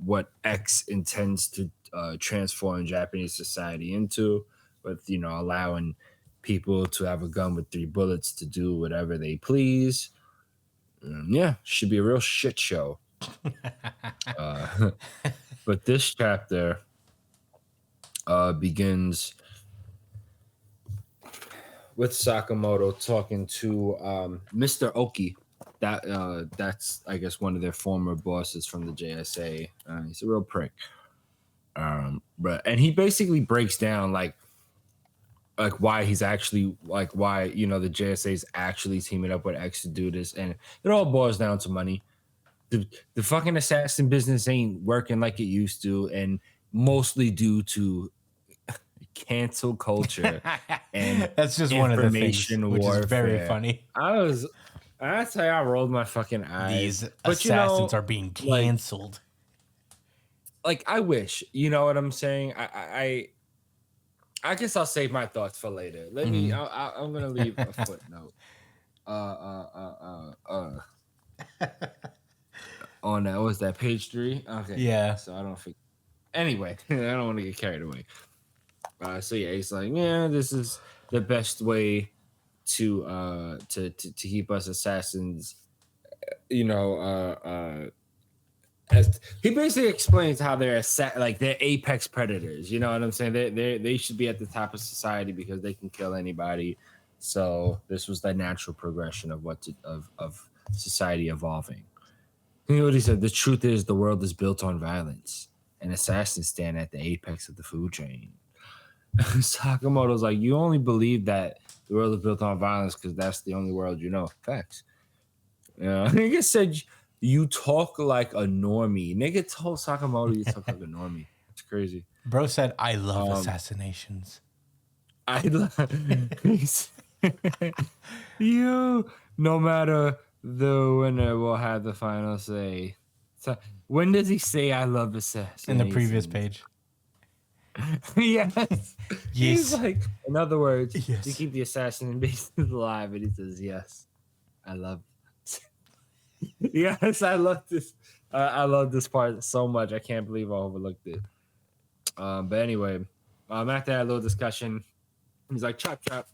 What X intends to transform Japanese society into, with allowing people to have a gun with 3 bullets to do whatever they please. Yeah, should be a real shit show. But this chapter begins with Sakamoto talking to Mr. Oki. That's I guess one of their former bosses from the JSA. He's a real prick. And he basically breaks down like why he's actually why the JSA is actually teaming up with X to do this, and it all boils down to money. The fucking assassin business ain't working like it used to, and mostly due to cancel culture and that's just one of the things, which warfare. is very funny. I tell you, I rolled my fucking eyes. These assassins are being canceled. Like I wish, you know what I'm saying? I guess I'll save my thoughts for later. Let me. I'm gonna leave a footnote. On that, what was that, page 3? Okay. Yeah. So I don't think. Anyway, I don't want to get carried away. So yeah, he's like, yeah, this is the best way to keep us assassins. He basically explains how they're they're apex predators. You know what I'm saying? They should be at the top of society because they can kill anybody. So this was the natural progression of of society evolving. You know what he said? The truth is, the world is built on violence, and assassins stand at the apex of the food chain. Sakamoto's like, you only believe that the world is built on violence because that's the only world you know. Facts. Nigga said you talk like a normie. Nigga told Sakamoto you talk like a normie. It's crazy. Bro said, I love assassinations. You, no matter the winner, will have the final say. So, when does he say I love assassinations? In the previous page. Yes. He's Yes. like, in other words, Yes. to keep the assassin bases alive, and he says, yes, I love. Yes, I love this. I love this part so much. I can't believe I overlooked it. But anyway, after that little discussion, he's like, chop, chop.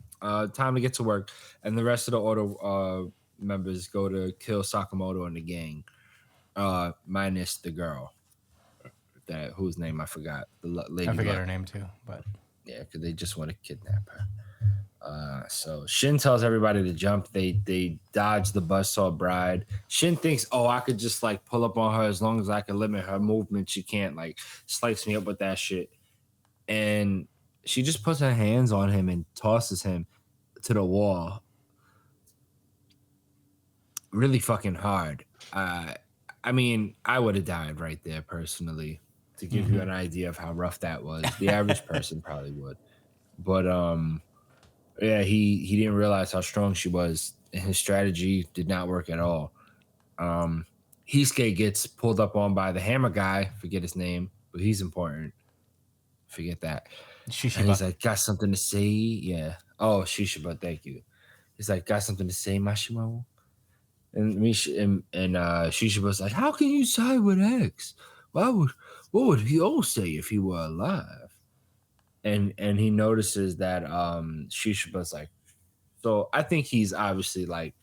Time to get to work. And the rest of the order members go to kill Sakamoto and the gang, minus the girl, whose name I forgot. The lady. I forget her name too, but yeah, because they just want to kidnap her. So Shin tells everybody to jump. They dodge the buzzsaw bride. Shin thinks, I could just pull up on her as long as I can limit her movement. She can't slice me up with that shit. And she just puts her hands on him and tosses him to the wall. Really fucking hard. I mean, I would have died right there personally. to give you an idea of how rough that was. The average person probably would. But yeah, he didn't realize how strong she was. And his strategy did not work at all. Hisuke gets pulled up on by the hammer guy, forget his name, but he's important. Forget that. And he's Shishiba. like, got something to say? Yeah. Oh, Shishiba, thank you. He's like, got something to say, Mashimo? And Shishiba's like, how can you side with X? What would he all say if he were alive? And he notices that Shishiba's like, so I think he's obviously like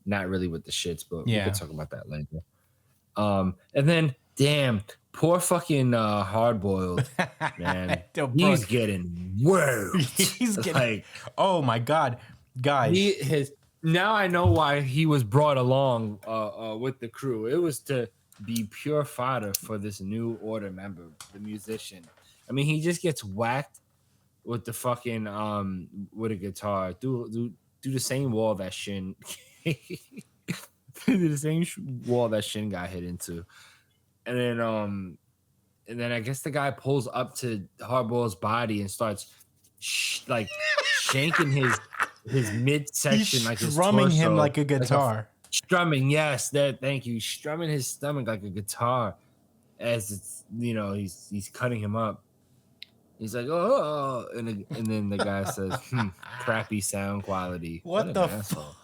not really with the shits, but we Yeah. can talk about that later. And then damn, poor fucking hard boiled man. Bro, He's getting worked. he's getting. Like, Oh my god, guys! now I know why he was brought along with the crew. It was to be pure fodder for this new order member, the musician. I mean, he just gets whacked with the fucking with a guitar. Do the same wall that Shin do the same wall that Shin got hit into. And then I guess the guy pulls up to Hardboil's body and starts like shanking his midsection, He's like his strumming him torso, like a guitar. strumming, yes, thank you. He's strumming his stomach like a guitar as it's he's cutting him up. He's like, oh, and then the guy says, crappy sound quality. What an the asshole.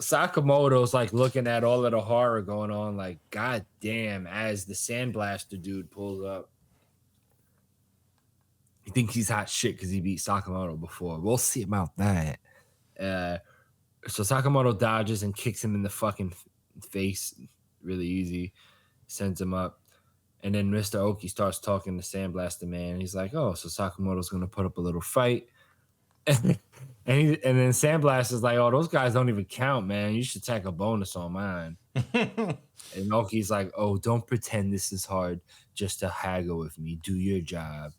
Sakamoto's like looking at all of the horror going on, like, god damn, as the Sandblaster dude pulls up. He thinks he's hot shit because he beat Sakamoto before. We'll see about that. So Sakamoto dodges and kicks him in the fucking face really easy, sends him up. And then Mr. Oki starts talking to Sandblaster Man. He's like, oh, so Sakamoto's going to put up a little fight. And then Sandblaster's like, oh, those guys don't even count, man. You should tack a bonus on mine. And Oki's like, oh, don't pretend this is hard just to haggle with me. Do your job.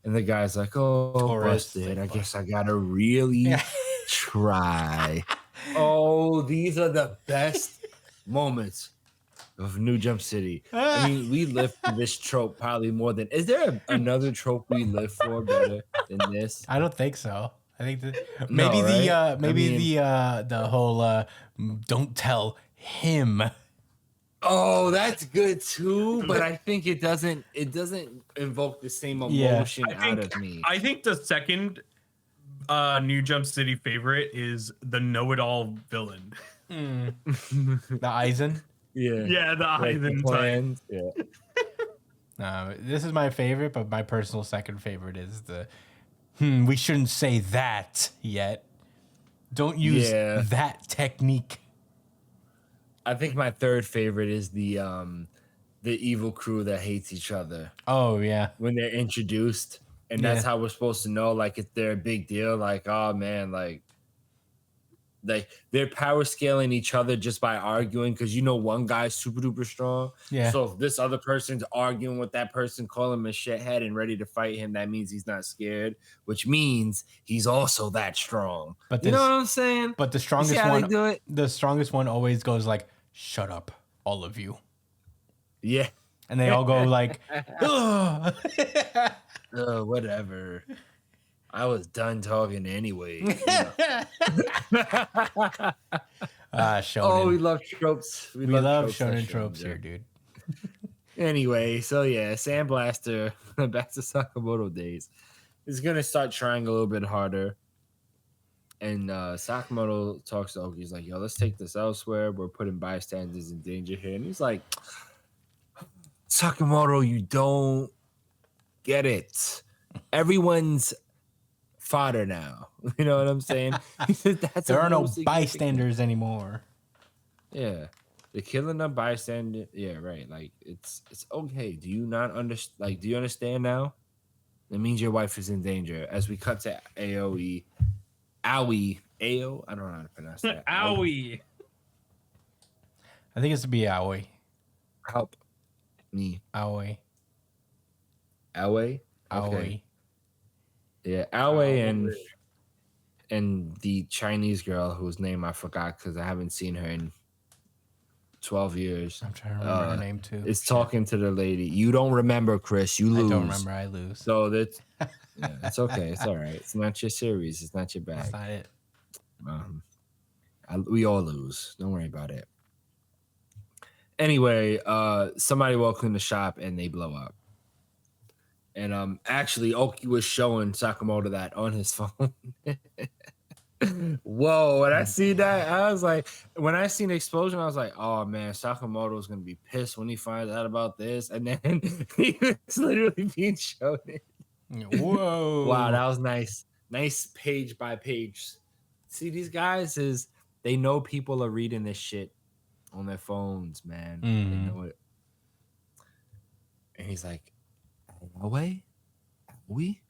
And the guy's like, oh, Tourist. busted. I guess I got to really try. Oh, these are the best moments of New Jump City. I mean, we live for this trope probably more than. Is there another trope we live for better than this? I don't think so. I think that No, maybe right? the whole don't tell him. Oh, that's good too, but I think it doesn't invoke the same emotion out of me. I think the second New Jump City favorite is the know-it-all villain. The Aizen. Yeah, the Like the Aizen type. plans. Yeah. This is my favorite, but my personal second favorite is the we shouldn't say that yet. Don't use that technique. I think my third favorite is the evil crew that hates each other Oh yeah. when they're introduced, and that's how we're supposed to know, like, if they're a big deal, like, oh man, like they're power scaling each other just by arguing, because one guy's super duper strong. Yeah. So if this other person's arguing with that person, calling him a shithead and ready to fight him, that means he's not scared, which means he's also that strong. But you know what I'm saying? But the You strongest see how one, they do it? the strongest one always goes like, "Shut up, all of you," Yeah. and they all go like, "Ugh." Whatever. I was done talking anyway. Shonen. Oh, we love tropes. We love tropes shonen that tropes do. here, dude. Anyway, so yeah, Sandblaster, back to Sakamoto Days, is gonna start trying a little bit harder. And Sakamoto talks to Oki. He's like, yo, let's take this elsewhere. We're putting bystanders in danger here. And he's like, Sakamoto, you don't get it. Everyone's fodder now. You know what I'm saying? He said, that's There are no significant- bystanders anymore. Yeah. The killing of bystander. Yeah, right. Like, it's okay. Do you not understand? Like, do you understand now? It means your wife is in danger. As we cut to AOE. Aoi. Ao? I don't know how to pronounce that. Owie. I think it's to be Aoi. Help me. Aoi. Aoi? Aoi. Okay. Yeah, Aoi and the Chinese girl whose name I forgot because I haven't seen her in 12 years. I'm trying to remember her name too. It's Shit. talking to the lady. You don't remember, Chris. You lose. I don't remember. I lose. So that's yeah, it's okay. It's all right. It's not your series. It's not your That's bag. not it. We all lose. Don't worry about it. Anyway, somebody walked in the shop and they blow up. And actually, Oki was showing Sakamoto that on his phone. Whoa! When I see that, I was like, when I seen the explosion, I was like, oh man, Sakamoto's gonna be pissed when he finds out about this. And then he was literally being shown it. Whoa! Wow, that was nice. Nice page by page. See, these guys they know people are reading this shit on their phones, man. They know it. And he's like, away? We?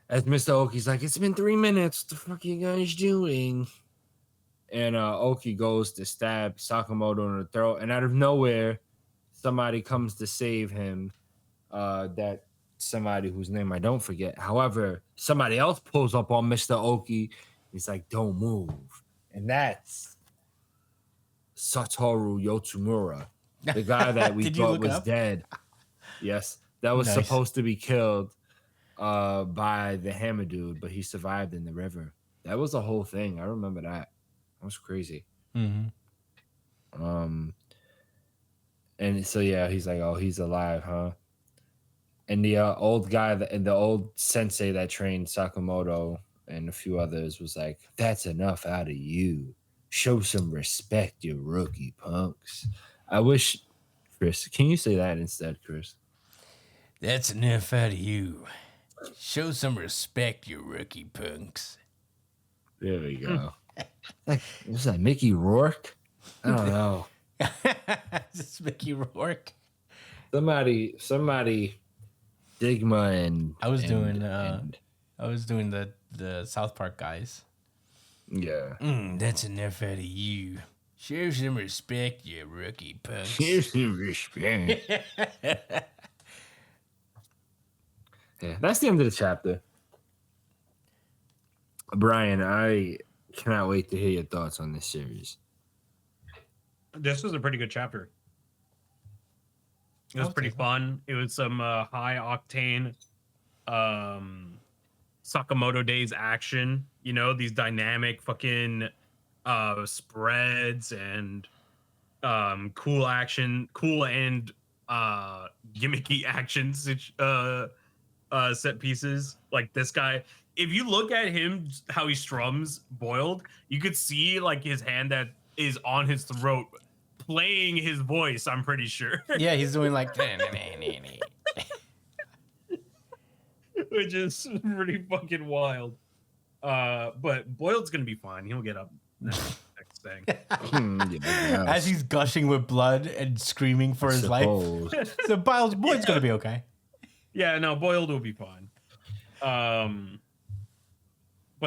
As Mr. Oki's like, it's been 3 minutes. What the fuck are you guys doing? And Oki goes to stab Sakamoto in the throat. And out of nowhere, somebody comes to save him. That somebody whose name I don't forget. However, somebody else pulls up on Mr. Oki. He's like, don't move. And that's Satoru Yotsumura, the guy that we thought was dead. Yes, that was supposed to be killed by the hammer dude, but he survived in the river. That was the whole thing. I remember that. That was crazy. And so yeah, he's like, oh, he's alive, huh? And the old guy and the old sensei that trained Sakamoto and a few others was like, that's enough out of you. Show some respect, you rookie punks. I wish, Chris, can you say that instead, Chris? That's enough out of you. Show some respect, you rookie punks. There we go. Was that Mickey Rourke? I don't know. Is this Mickey Rourke? Somebody, Digma and I was doing the South Park guys. Yeah. That's enough out of you. Show some respect, you rookie punks. Here's some respect. Yeah, that's the end of the chapter. Brian, I cannot wait to hear your thoughts on this series. This was a pretty good chapter. It was pretty fun. It was some high octane Sakamoto Days action. You know, these dynamic fucking spreads and cool action, cool and gimmicky action set pieces. Like this guy, if you look at him, how he strums Boiled, you could see like his hand that is on his throat playing his voice, I'm pretty sure. Yeah, he's doing like which is pretty fucking wild. But Boiled's gonna be fine. He'll get up next thing. As he's gushing with blood and screaming for his life. So Boyd's gonna be okay. Yeah, no, Boiled will be fine. But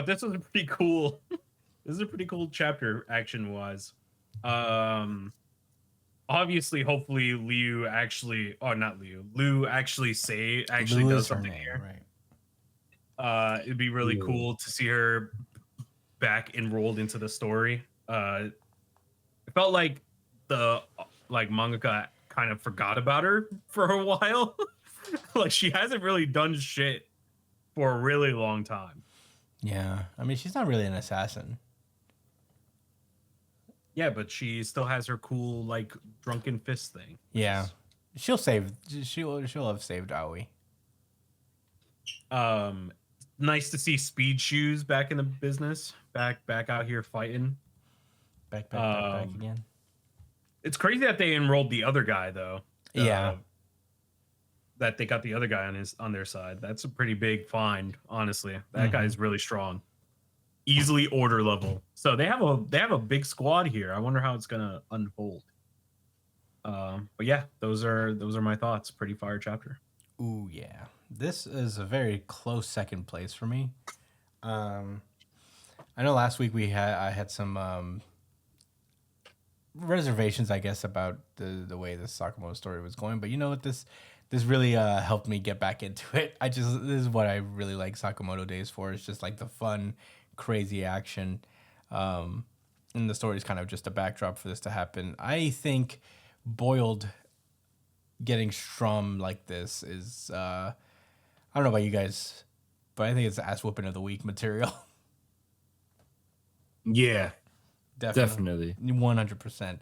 this was a pretty cool. This is a pretty cool chapter action wise. Obviously, hopefully Liu actually, or not Liu, Liu actually does something here. Right. It'd be really cool to see her back enrolled into the story. It felt like the mangaka kind of forgot about her for a while. Like she hasn't really done shit for a really long time. Yeah, I mean she's not really an assassin. Yeah, but she still has her cool like drunken fist thing. Yeah, she'll have saved Aoi. Nice to see Speed Shoes back in the business, back out here fighting. Back again. It's crazy that they enrolled the other guy though. Yeah. That they got the other guy on their side. That's a pretty big find, honestly. That guy's really strong. Easily order level. So they have a big squad here. I wonder how it's gonna unfold. But yeah, those are my thoughts. Pretty fire chapter. Ooh yeah. This is a very close second place for me. I know last week I had some reservations, I guess, about the way the Sakamoto story was going, but you know what, this really helped me get back into it. This is what I really like Sakamoto Days for. It's just like the fun, crazy action. and the story is kind of just a backdrop for this to happen. I think Boiled getting Strum like this is I don't know about you guys, but I think it's ass whooping of the week material. Yeah, definitely. 100%.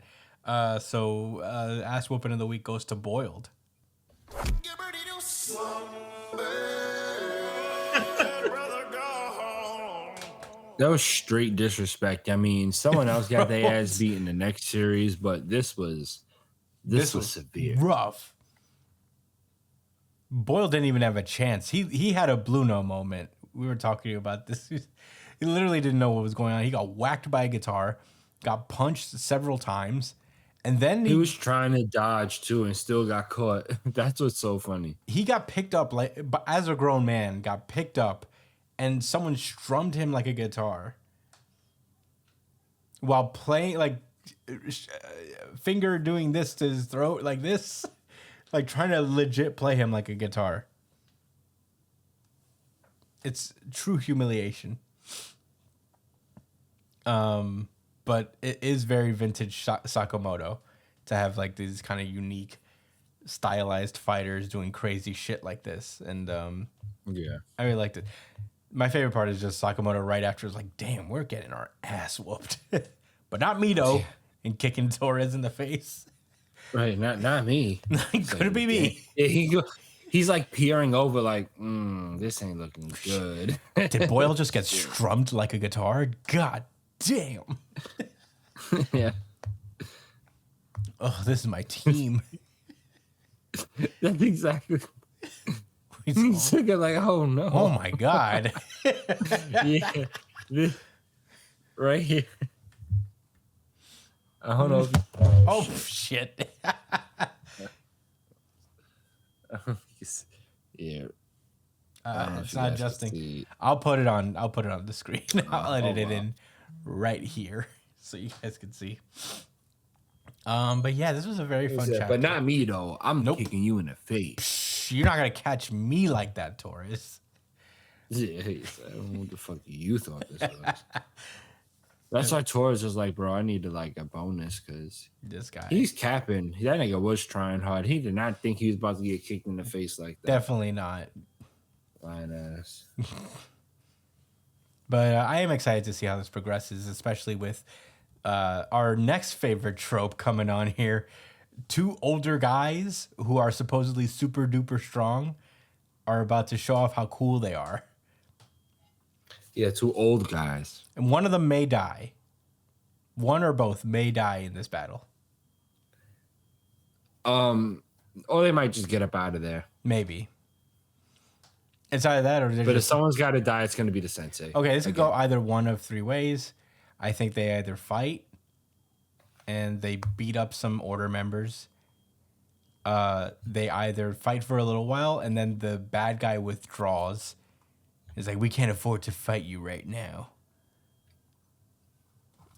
So ass whooping of the week goes to Boiled. That was straight disrespect. I mean, someone else got their ass beat in the next series, but this was severe. Rough. Boyle didn't even have a chance. He had a Bluno moment. We were talking about this. He literally didn't know what was going on. He got whacked by a guitar, got punched several times, and then he was trying to dodge too and still got caught. That's what's so funny. He got picked up but as a grown man, got picked up, and someone strummed him like a guitar while playing, like finger doing this to his throat like this, like trying to legit play him like a guitar. It's true humiliation. But it is very vintage Sakamoto to have like these kind of unique stylized fighters doing crazy shit like this. And yeah, I really liked it. My favorite part is just Sakamoto right after is like, damn, we're getting our ass whooped. But not Mito, Yeah. and kicking Torres in the face. Right, not me. Could it be me? Yeah, he's like peering over like, this ain't looking good. Did Boyle just get strummed like a guitar? God damn. Yeah. Oh, this is my team. That's exactly. He's He's thinking like, oh no. oh my God. Yeah. Right here. I don't know if Oh shit. yeah. It's not adjusting. I'll put it on the screen. I'll edit it in right here so you guys can see. But yeah, this was a very fun chapter. But not me though. I'm Nope. kicking you in the face. You're not gonna catch me like that, Torres. Yeah, I don't know what the fuck you thought this was. That's why Torres was like, bro, I need to like a bonus because This guy. he's capping. That nigga was trying hard. He did not think he was about to get kicked in the face like that. Definitely not. Lying ass. But I am excited to see how this progresses, especially with our next favorite trope coming on here. Two older guys who are supposedly super duper strong are about to show off how cool they are. Yeah, two old guys. And one of them may die. One or both may die in this battle. Or they might just get up out of there. Maybe. It's either that or they're But if just... someone's got to die, it's going to be the sensei. Okay, this could go either one of three ways. I think they either fight and they beat up some order members. They either fight for a little while and then the bad guy withdraws. It's like, we can't afford to fight you right now.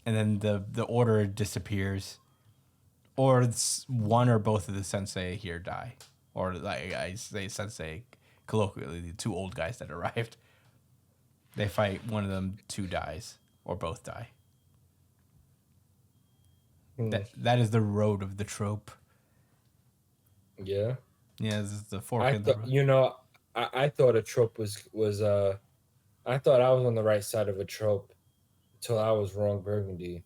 And then the order disappears. Or it's one or both of the sensei here die. Or like I say sensei colloquially, the two old guys that arrived. They fight, one of them, two dies. Or both die. That is the road of the trope. Yeah. Yeah, this is the fork in the road. You know, I thought a trope was I thought I was on the right side of a trope until I was wrong, Burgundy.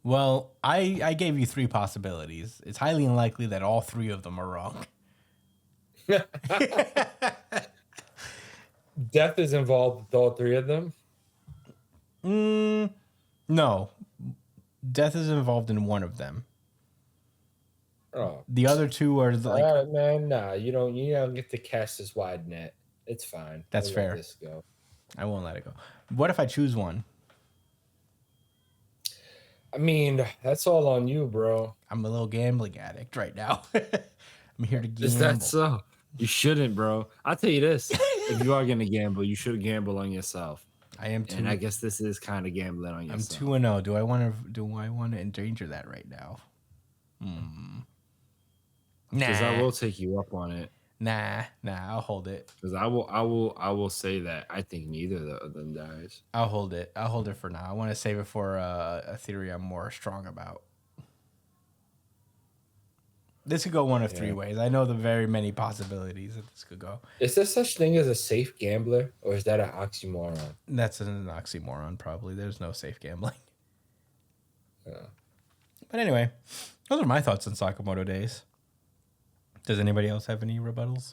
Well, I gave you three possibilities. It's highly unlikely that all three of them are wrong. Death is involved with all three of them? No. Death is involved in one of them. Oh. The other two are like... All right, man, nah, you don't get to cast this wide net. It's fine. That's We'll fair. let this go. I won't let it go. What if I choose one? I mean, that's all on you, bro. I'm a little gambling addict right now. I'm here to gamble. Is that so? You shouldn't, bro. I'll tell you this. If you are going to gamble, you should gamble on yourself. I am too. And I guess this is kind of gambling on yourself. I'm 2-0. Do I want to endanger that right now? Because Nah. I will take you up on it. Nah, I'll hold it. Because I will say that I think neither of them dies. I'll hold it. I'll hold it for now. I want to save it for a theory I'm more strong about. This could go one of three ways. I know the very many possibilities that this could go. Is there such thing as a safe gambler, or is that an oxymoron? That's an oxymoron, probably. There's no safe gambling. Yeah. But anyway, those are my thoughts on Sakamoto Days. Does anybody else have any rebuttals?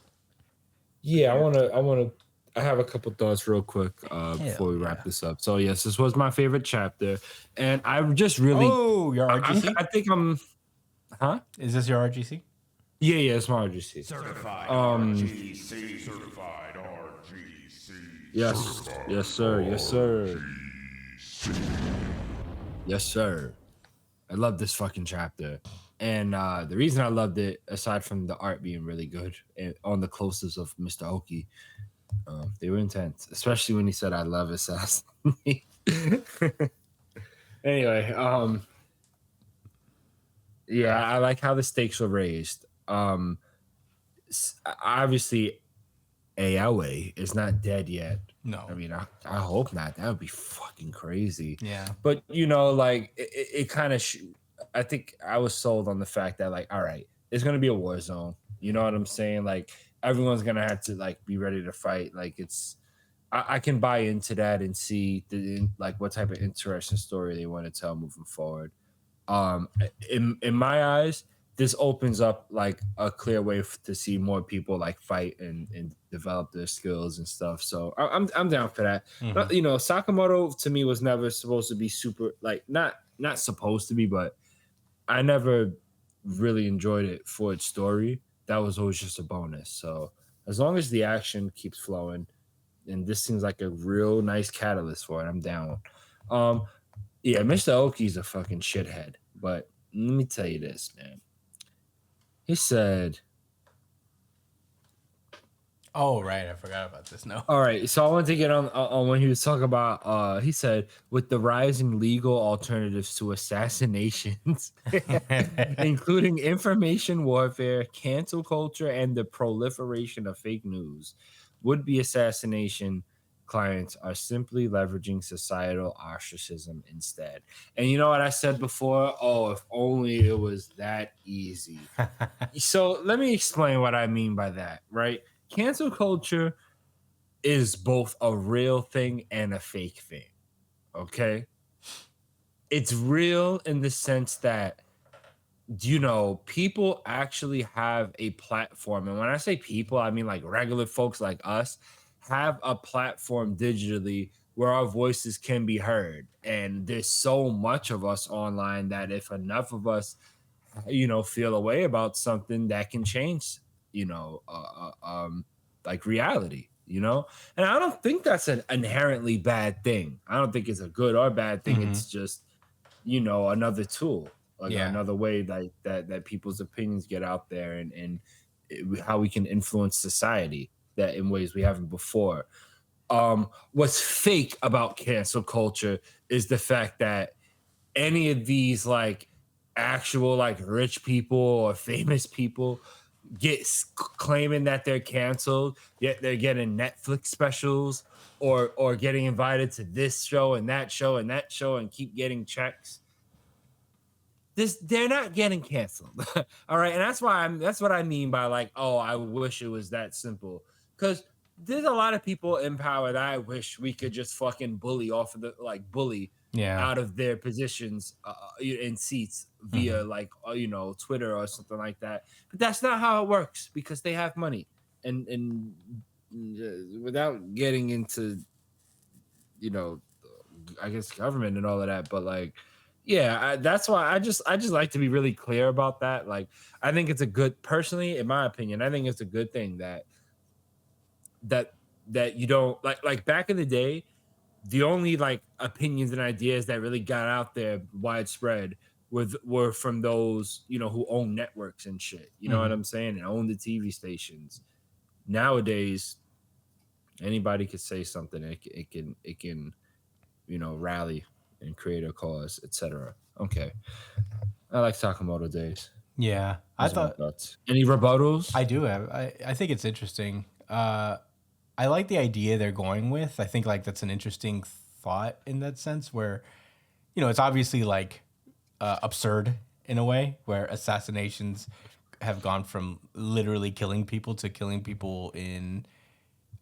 Yeah, I have a couple thoughts real quick before we wrap this up. So yes, this was my favorite chapter, and I just really Oh, your RGC? I think I'm. Huh? Is this your RGC? Yeah, it's my RGC. Certified RGC. Certified RGC. Yes, sir. Yes, sir. I love this fucking chapter. And the reason I loved it, aside from the art being really good and on the closest of Mr. Oki, they were intense, especially when he said, I love assassin. Anyway, yeah, I like how the stakes were raised. Obviously, AOA is not dead yet. No. I mean, I hope not. That would be fucking crazy. Yeah. But, like, it kind of, I think I was sold on the fact that, like, all right, it's going to be a war zone. You know what I'm saying? Like, everyone's going to have to, like, be ready to fight. Like, I can buy into that and see, like, what type of interesting story they want to tell moving forward. In my eyes, this opens up like a clear way to see more people like fight and develop their skills and stuff. So I'm down for that. Mhm. But, Sakamoto to me was never supposed to be super, like, not supposed to be, but I never really enjoyed it for its story. That was always just a bonus. So as long as the action keeps flowing, and this seems like a real nice catalyst for it, I'm down. Yeah, Mr. Oki's a fucking shithead. But let me tell you this, man. He said, Oh, right. I forgot about this. No. all right, so I wanted to get on when he was talking about, he said, with the rising legal alternatives to assassinations, including information warfare, cancel culture, and the proliferation of fake news, would-be assassination clients are simply leveraging societal ostracism instead. And you know what I said before? Oh, if only it was that easy. So let me explain what I mean by that, right? Cancel culture is both a real thing and a fake thing, okay? It's real in the sense that, people actually have a platform. And when I say people, I mean like regular folks like us have a platform digitally where our voices can be heard. And there's so much of us online that if enough of us, feel a way about something, that can change, like reality, And I don't think that's an inherently bad thing. I don't think it's a good or bad thing. Mhm. It's just, another tool, like Yeah. another way that people's opinions get out there and how we can influence society that in ways we haven't before. What's fake about cancel culture is the fact that any of these like actual like rich people or famous people claiming that they're canceled, yet they're getting Netflix specials or getting invited to this show and that show and that show and keep getting checks. They're not getting canceled. All right. And that's what I mean by like, oh, I wish it was that simple. Because there's a lot of people in power that I wish we could just fucking bully Yeah. out of their positions in seats via like Twitter or something like that. But that's not how it works because they have money. And without getting into I guess government and all of that, but like that's why I just like to be really clear about that. Like I think it's a good, personally, in my opinion, I think it's a good thing that you don't like back in the day, the only like opinions and ideas that really got out there widespread were from those, who own networks and shit. You know what I'm saying? And own the TV stations. Nowadays, anybody could say something. It can rally and create a cause, etc. Okay. I like Sakamoto Days. Yeah, I Those are my thought thoughts. Any rebuttals? I do have. I think it's interesting. I like the idea they're going with. I think like that's an interesting thought in that sense, where it's obviously like absurd in a way, where assassinations have gone from literally killing people to killing people in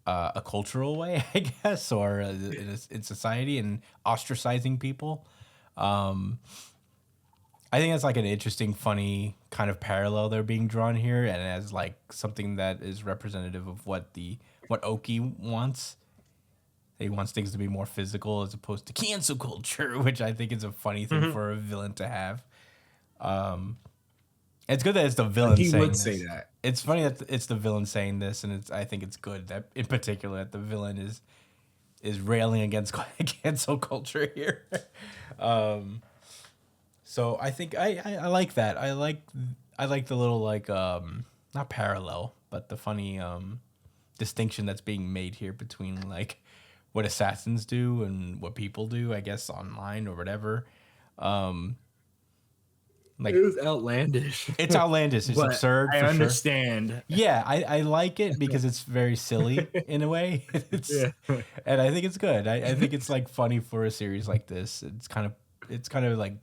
a cultural way, I guess, or in society and ostracizing people. I think that's like an interesting, funny kind of parallel they're being drawn here, and as like something that is representative of what Oki wants. He wants things to be more physical as opposed to cancel culture, which I think is a funny thing for a villain to have. It's good that it's the villain He saying would this. say that. It's funny that it's the villain saying this, and I think it's good that in particular that the villain is railing against cancel culture here. So I think I like that. I like the little like not parallel, but the funny distinction that's being made here between like what assassins do and what people do, I guess, online or whatever. Like It was outlandish. it's outlandish. It's But absurd. I For sure. understand. Yeah, I like it because it's very silly in a way. Yeah. And I think it's good. I think it's like funny for a series like this. It's kind of like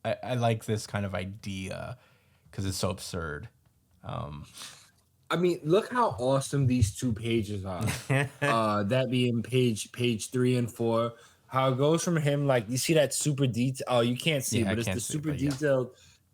I like this kind of idea because it's so absurd. I mean, look how awesome these 2 pages are. That being page 3 and 4. How it goes from him, like you see that super detail. Oh, you can't see, Yeah, I but it's can't the see, super but yeah. detailed,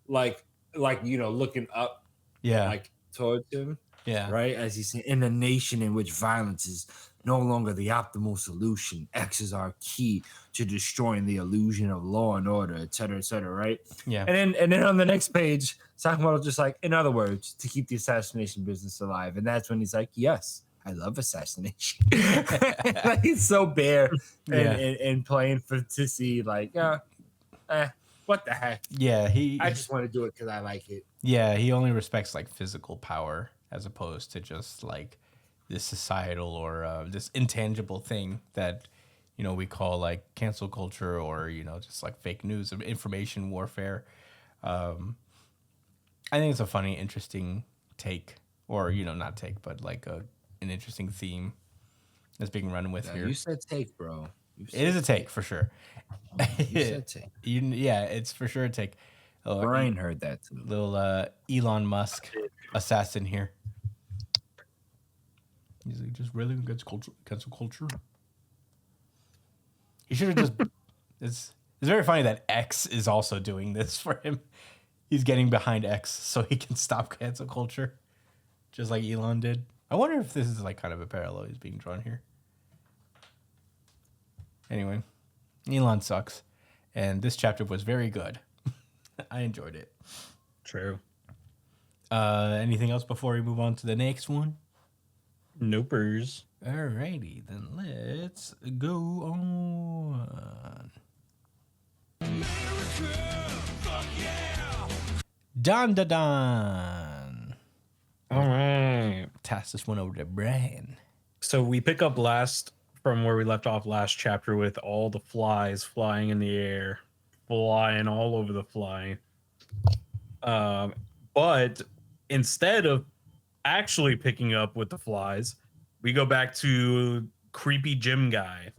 like looking up, Yeah, like towards him. yeah, Right, as he's saying, in a nation in which violence is no longer the optimal solution, X's are key to destroying the illusion of law and order, et cetera, right? yeah. And then on the next page, Sakamoto just like, in other words, to keep the assassination business alive. And that's when he's like, yes, I love assassination. Like he's so bare and playing to see like, what the heck? Yeah, I just want to do it because I like it. yeah, he only respects like physical power as opposed to just like this societal or this intangible thing that we call like cancel culture or just like fake news of information warfare. I think it's a funny, interesting take, or not take, but like an interesting theme that's being run with here. You said take, bro. It is a take for sure. You said take. Yeah, it's for sure a take. Brian heard that too. Little Elon Musk assassin here. He's like just really against cancel culture. He should have just. It's very funny that X is also doing this for him. He's getting behind X so he can stop cancel culture, just like Elon did. I wonder if this is like kind of a parallel he's being drawn here. Anyway, Elon sucks, and this chapter was very good. I enjoyed it. True. Anything else before we move on to the next one? Nopers. Alrighty, then let's go on. Dandadan. All right. Pass this one over to Brian. So we pick up from where we left off last chapter with all the flies flying in the air, flying all over the fly. But instead of actually picking up with the flies, we go back to creepy gym guy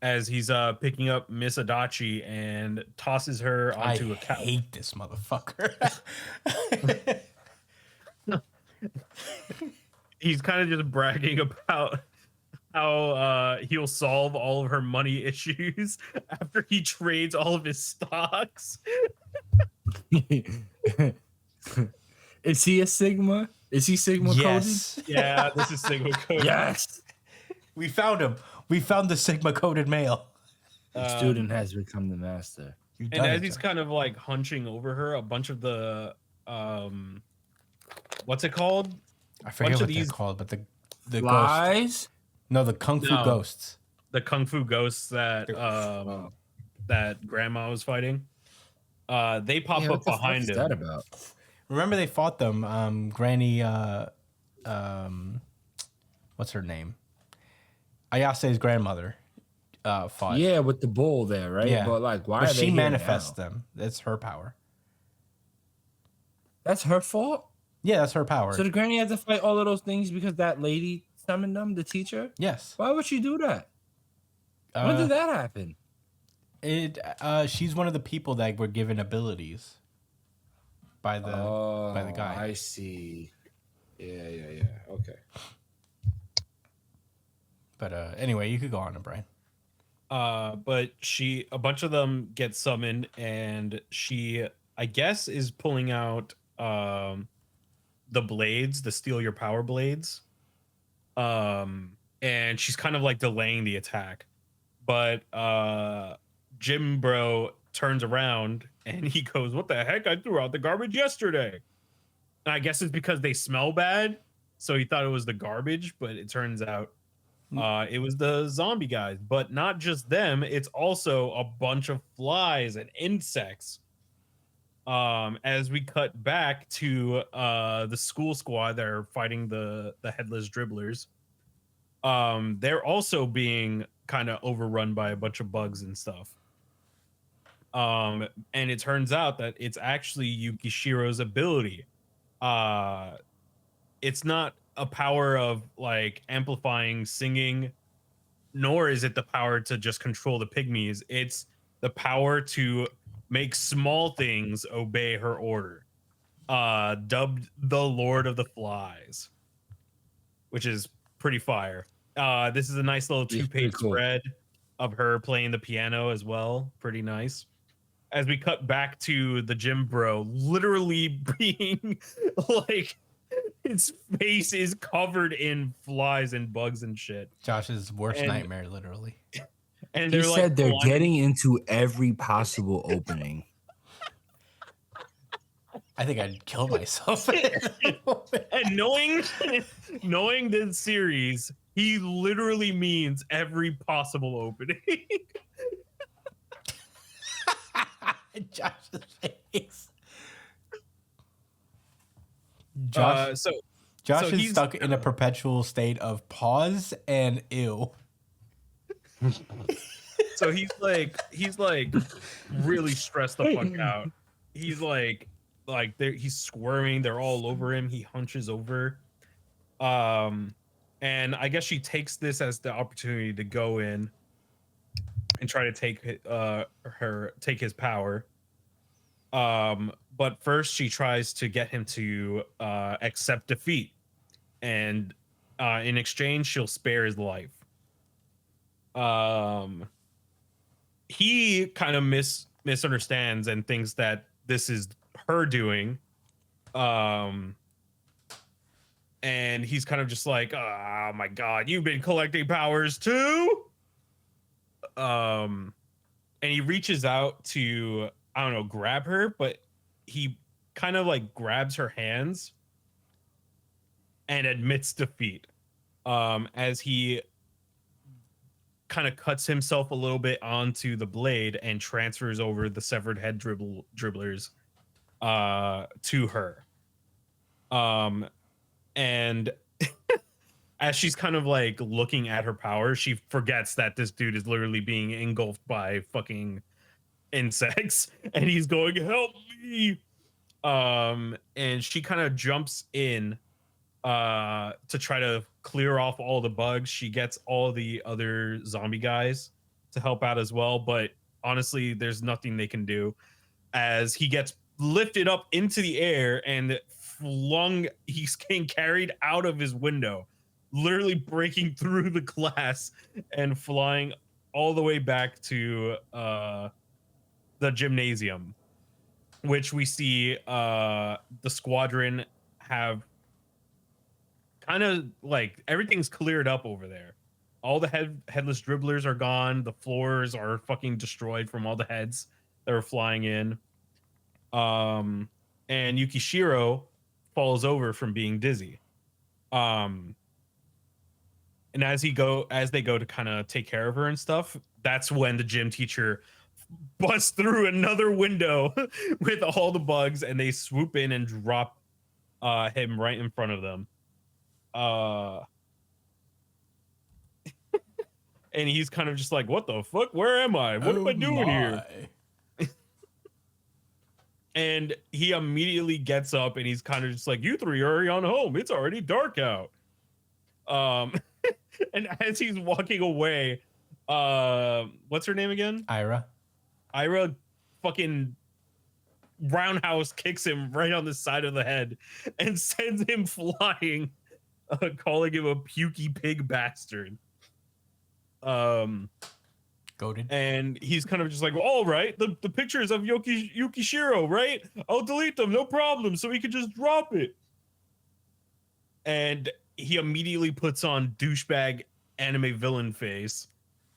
as he's picking up Miss Adachi and tosses her onto a couch. I hate this motherfucker. He's kind of just bragging about how he'll solve all of her money issues after he trades all of his stocks. Is he a Sigma? Is he Sigma Yes. Yeah, this is Sigma code. coded? Yes. We found him. We found the Sigma coded male. The student has become the master. You've And done as it, he's John. kind of like hunching over her, a bunch of the what's it called? I forget bunch what of they're these called, but the ghosts. Flies? No, the Kung Fu No. ghosts. The kung fu ghosts that that grandma was fighting. They pop Yeah, up what the fuck behind is him. that about? Remember they fought them. Granny, what's her name? Ayase's grandmother fought. Yeah, with the bull there, right? Yeah. But like, why But are they she here manifests now? them. That's her power. That's her fault. Yeah, that's her power. So the granny had to fight all of those things because that lady summoned them, the teacher. Yes. Why would she do that? When did that happen? She's one of the people that were given abilities by the guy. I see. Yeah. Okay. But anyway, you could go on, Brian. But a bunch of them get summoned, and she, I guess, is pulling out the blades, the steal your power blades. And she's kind of like delaying the attack. But Jim Bro turns around and he goes, "What the heck? I threw out the garbage yesterday." And I guess it's because they smell bad. So he thought it was the garbage, but it turns out it was the zombie guys. But not just them, it's also a bunch of flies and insects. As we cut back to the school squad that are fighting the headless dribblers. They're also being kind of overrun by a bunch of bugs and stuff. And it turns out that it's actually Yukishiro's ability. It's not a power of like amplifying singing, nor is it the power to just control the pygmies. It's the power to make small things obey her order. Dubbed the Lord of the Flies, which is pretty fire. This is a nice little 2-page spread of her playing the piano as well. Pretty nice. As we cut back to the gym bro, literally being like, his face is covered in flies and bugs and shit. Josh's worst nightmare, literally. And he said they're getting into every possible opening. I think I'd kill myself. And knowing this series, he literally means every possible opening. Josh's face. Josh is stuck in a perpetual state of pause and ew. So he's like really stressed the fuck out. He's like he's squirming. They're all over him. He hunches over. And I guess she takes this as the opportunity to go in and try to take his power. But first she tries to get him to accept defeat, and in exchange she'll spare his life. He kind of misunderstands and thinks that this is her doing. And he's kind of just like, "Oh my god, you've been collecting powers too?" And he reaches out to, I don't know, grab her, but he kind of like grabs her hands and admits defeat. As he kind of cuts himself a little bit onto the blade and transfers over the severed head dribblers to her. And as she's kind of like looking at her power, she forgets that this dude is literally being engulfed by fucking insects, and he's going, "Help me!" And she kind of jumps in to try to clear off all the bugs. She gets all the other zombie guys to help out as well, but honestly, there's nothing they can do as he gets lifted up into the air and he's getting carried out of his window, literally breaking through the glass and flying all the way back to the gymnasium, which we see the squadron have kind of like everything's cleared up over there. All the headless dribblers are gone. The floors are fucking destroyed from all the heads that are flying in. And Yukishiro falls over from being dizzy. And as they go to kind of take care of her and stuff, that's when the gym teacher busts through another window with all the bugs, and they swoop in and drop him right in front of them. And he's kind of just like, "What the fuck? Where am I? What am I doing here?" And he immediately gets up and he's kind of just like, you three are already on home. It's already dark out. And as he's walking away, what's her name again? Ira. Ira fucking roundhouse kicks him right on the side of the head and sends him flying, calling him a pukey pig bastard. Goated. And he's kind of just like, all right, the pictures of Yukishiro, right? I'll delete them, no problem, so he could just drop it. And he immediately puts on douchebag anime villain face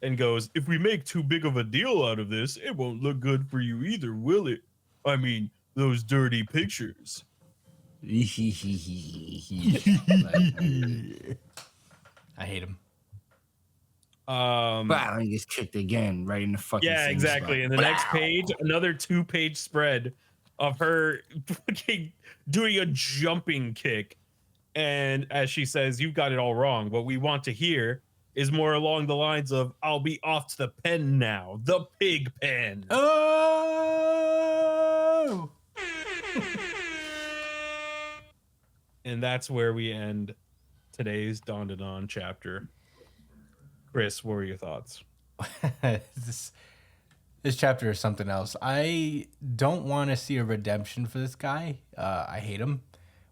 and goes, if we make too big of a deal out of this, it won't look good for you either, will it? I mean, those dirty pictures. I hate him. Wow, he gets kicked again right in the fucking Yeah, same exactly. spot. And the next page, another 2-page spread of her fucking doing a jumping kick. And as she says, you've got it all wrong. What we want to hear is more along the lines of, I'll be off to the pen now, the pig pen. Oh! And that's where we end today's Dandadan chapter. Chris, what were your thoughts? this chapter is something else. I don't want to see a redemption for this guy. I hate him,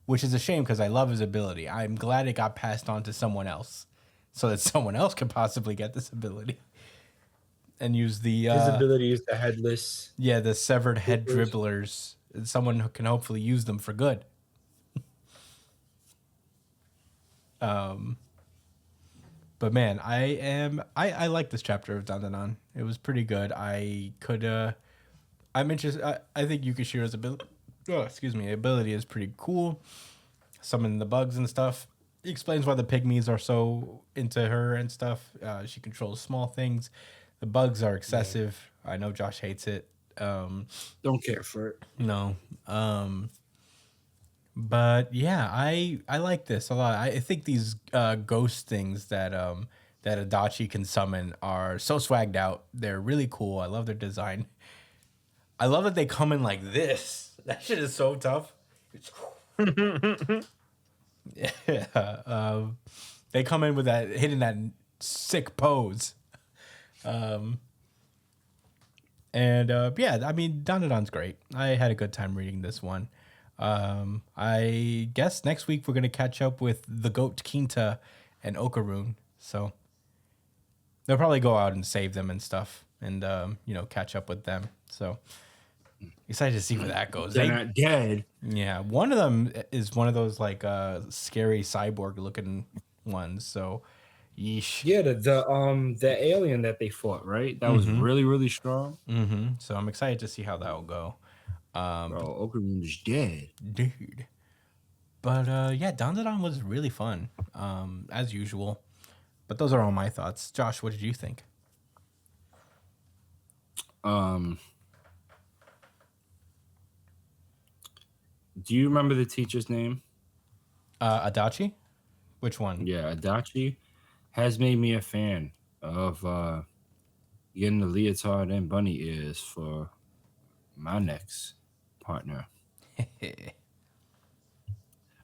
which is a shame because I love his ability. I'm glad it got passed on to someone else so that someone else could possibly get this ability and use the His ability is the headless. yeah, the severed head dribblers. dribblers. Someone who can hopefully use them for good. But man, I like this chapter of Dandadan. It was pretty good. I'm interested. I think Yukishiro's ability is pretty cool. Summoning the bugs and stuff. He explains why the pygmies are so into her and stuff. She controls small things. The bugs are excessive. I know Josh hates it. Don't care for it. No. But yeah, I like this a lot. I think these ghost things that Adachi can summon are so swagged out. They're really cool. I love their design. I love that they come in like this. That shit is so tough. Yeah. They come in with that hitting that sick pose. Yeah, I mean, Dandadan's great. I had a good time reading this one. I guess next week we're gonna catch up with the goat Kinta and Okarun. So they'll probably go out and save them and stuff, and catch up with them. So excited to see where that goes. They're not dead. Yeah, one of them is one of those like scary cyborg looking ones. So, yeesh. Yeah, the alien that they fought, right? That was really, really strong. Mm-hmm. So I'm excited to see how that will go. Bro, Okarun is dead. Dude. But yeah, Dandadan was really fun, as usual. But those are all my thoughts. Josh, what did you think? Do you remember the teacher's name? Adachi? Which one? Yeah, Adachi has made me a fan of getting the leotard and bunny ears for my next partner.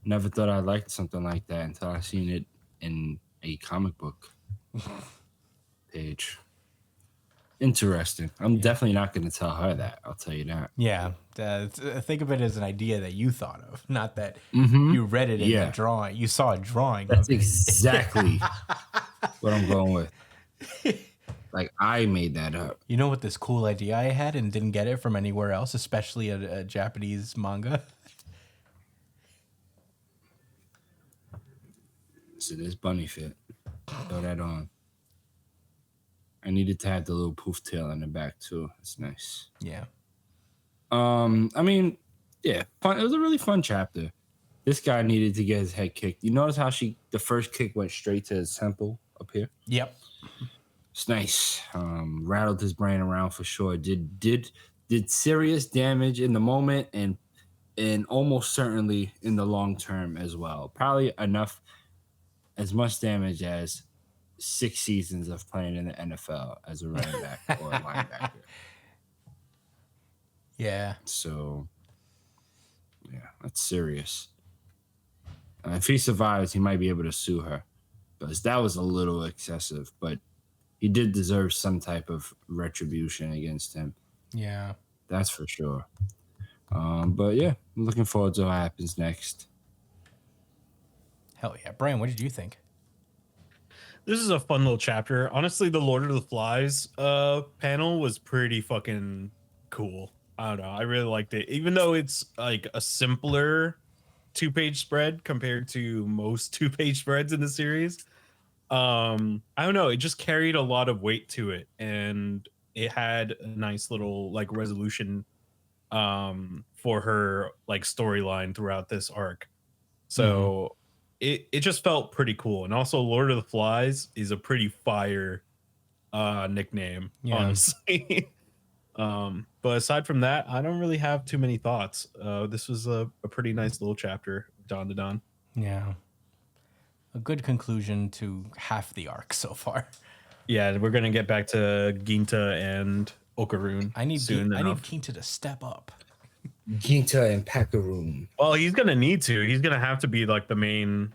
Never thought I liked something like that until I seen it in a comic book page. Interesting. I'm definitely not going to tell her that. I'll tell you that. Yeah, think of it as an idea that you thought of, not that you read it in the drawing. You saw a drawing. That's of it. exactly what I'm going with. Like, I made that up. You know what this cool idea I had and didn't get it from anywhere else, especially a Japanese manga? So this bunny fit. Throw that on. I needed to have the little poof tail in the back too. It's nice. Yeah. I mean, yeah, fun. It was a really fun chapter. This guy needed to get his head kicked. You notice how the first kick went straight to his temple up here? Yep. It's nice. Rattled his brain around for sure. Did serious damage in the moment and almost certainly in the long term as well. Probably as much damage as 6 seasons of playing in the NFL as a running back or a linebacker. Yeah. So Yeah, that's serious. If he survives, he might be able to sue her, because that was a little excessive. But he did deserve some type of retribution against him. Yeah. That's for sure. But yeah, I'm looking forward to what happens next. Hell yeah. Brian, what did you think? This is a fun little chapter. Honestly, the Lord of the Flies panel was pretty fucking cool. I don't know. I really liked it. Even though it's like a simpler 2-page spread compared to most 2-page spreads in the series. I don't know. It just carried a lot of weight to it. And it had a nice little like resolution for her like storyline throughout this arc. So it just felt pretty cool. And also Lord of the Flies is a pretty fire nickname, honestly. But aside from that, I don't really have too many thoughts. This was a pretty nice little chapter, Dandadan. Yeah. A good conclusion to half the arc so far. Yeah, we're gonna get back to Ginta and Okaroon. I need soon enough. Kinta to step up. Ginta and Pakaroon. Well, he's gonna need to. He's gonna have to be like the main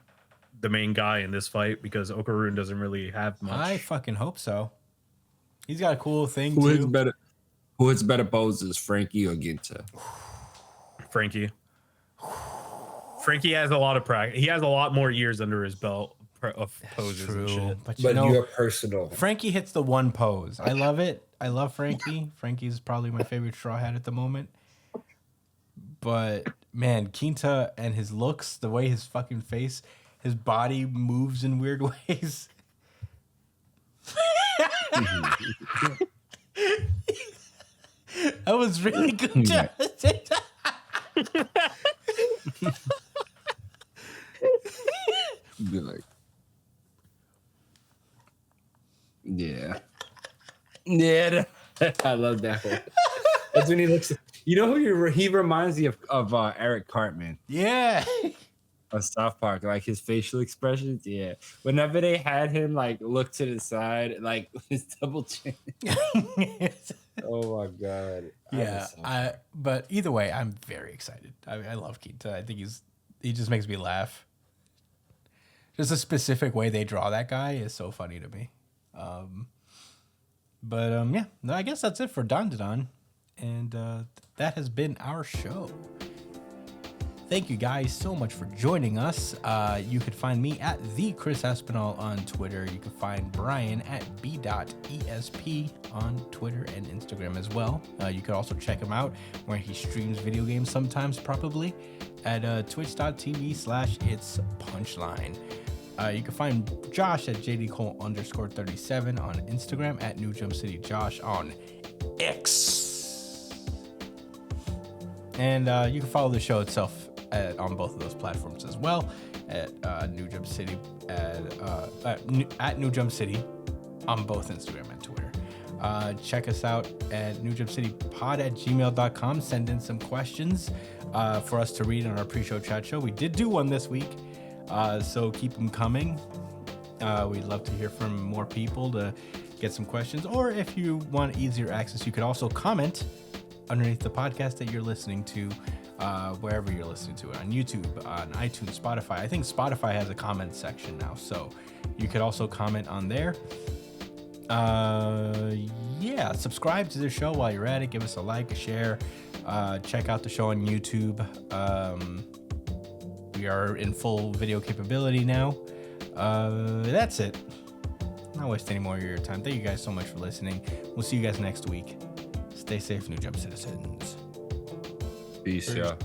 guy in this fight because Okaroon doesn't really have much. I fucking hope so. He's got a cool thing Who too. hits better poses, Frankie or Ginta? Frankie has a lot of practice. He has a lot more years under his belt of poses and shit. But But you're personal. Frankie hits the one pose. I love it. I love Frankie. Frankie's probably my favorite Straw Hat at the moment. But man, Kinta and his looks, the way his fucking face, his body moves in weird ways. That was really good. Be like, yeah. I love that one. That's when he looks. You know who he reminds me of Eric Cartman Yeah. on South Park, like his facial expressions. Yeah, whenever they had him like look to the side, like his double chin. Oh my god. Yeah. But either way, I'm very excited. I love Kinta. I think he just makes me laugh. Just a specific way they draw that guy is so funny to me. Yeah, no, I guess that's it for Dandadan. And that has been our show. Thank you guys so much for joining us. You could find me at the Chris Espinal on Twitter. You can find Brian at b.esp on Twitter and Instagram as well. You could also check him out where he streams video games sometimes, probably at twitch.tv/itspunchline. You can find Josh at jdcole_37 on Instagram, at New Jump City Josh on X. And you can follow the show itself on both of those platforms as well, at New Jump City, at New Jump City on both Instagram and Twitter. Check us out at newjumpcitypod@gmail.com. Send in some questions for us to read on our pre-show chat show. We did do one this week, so keep them coming. We'd love to hear from more people to get some questions, or if you want easier access, you could also comment underneath the podcast that you're listening to, wherever you're listening to it, on YouTube, on iTunes, Spotify. I think Spotify has a comment section now, so you could also comment on there. Yeah, subscribe to the show while you're at it. Give us a like, a share. Check out the show on YouTube. We are in full video capability now. That's it. Not waste any more of your time. Thank you guys so much for listening. We'll see you guys next week. Stay safe, New Jump citizens. Peace, y'all.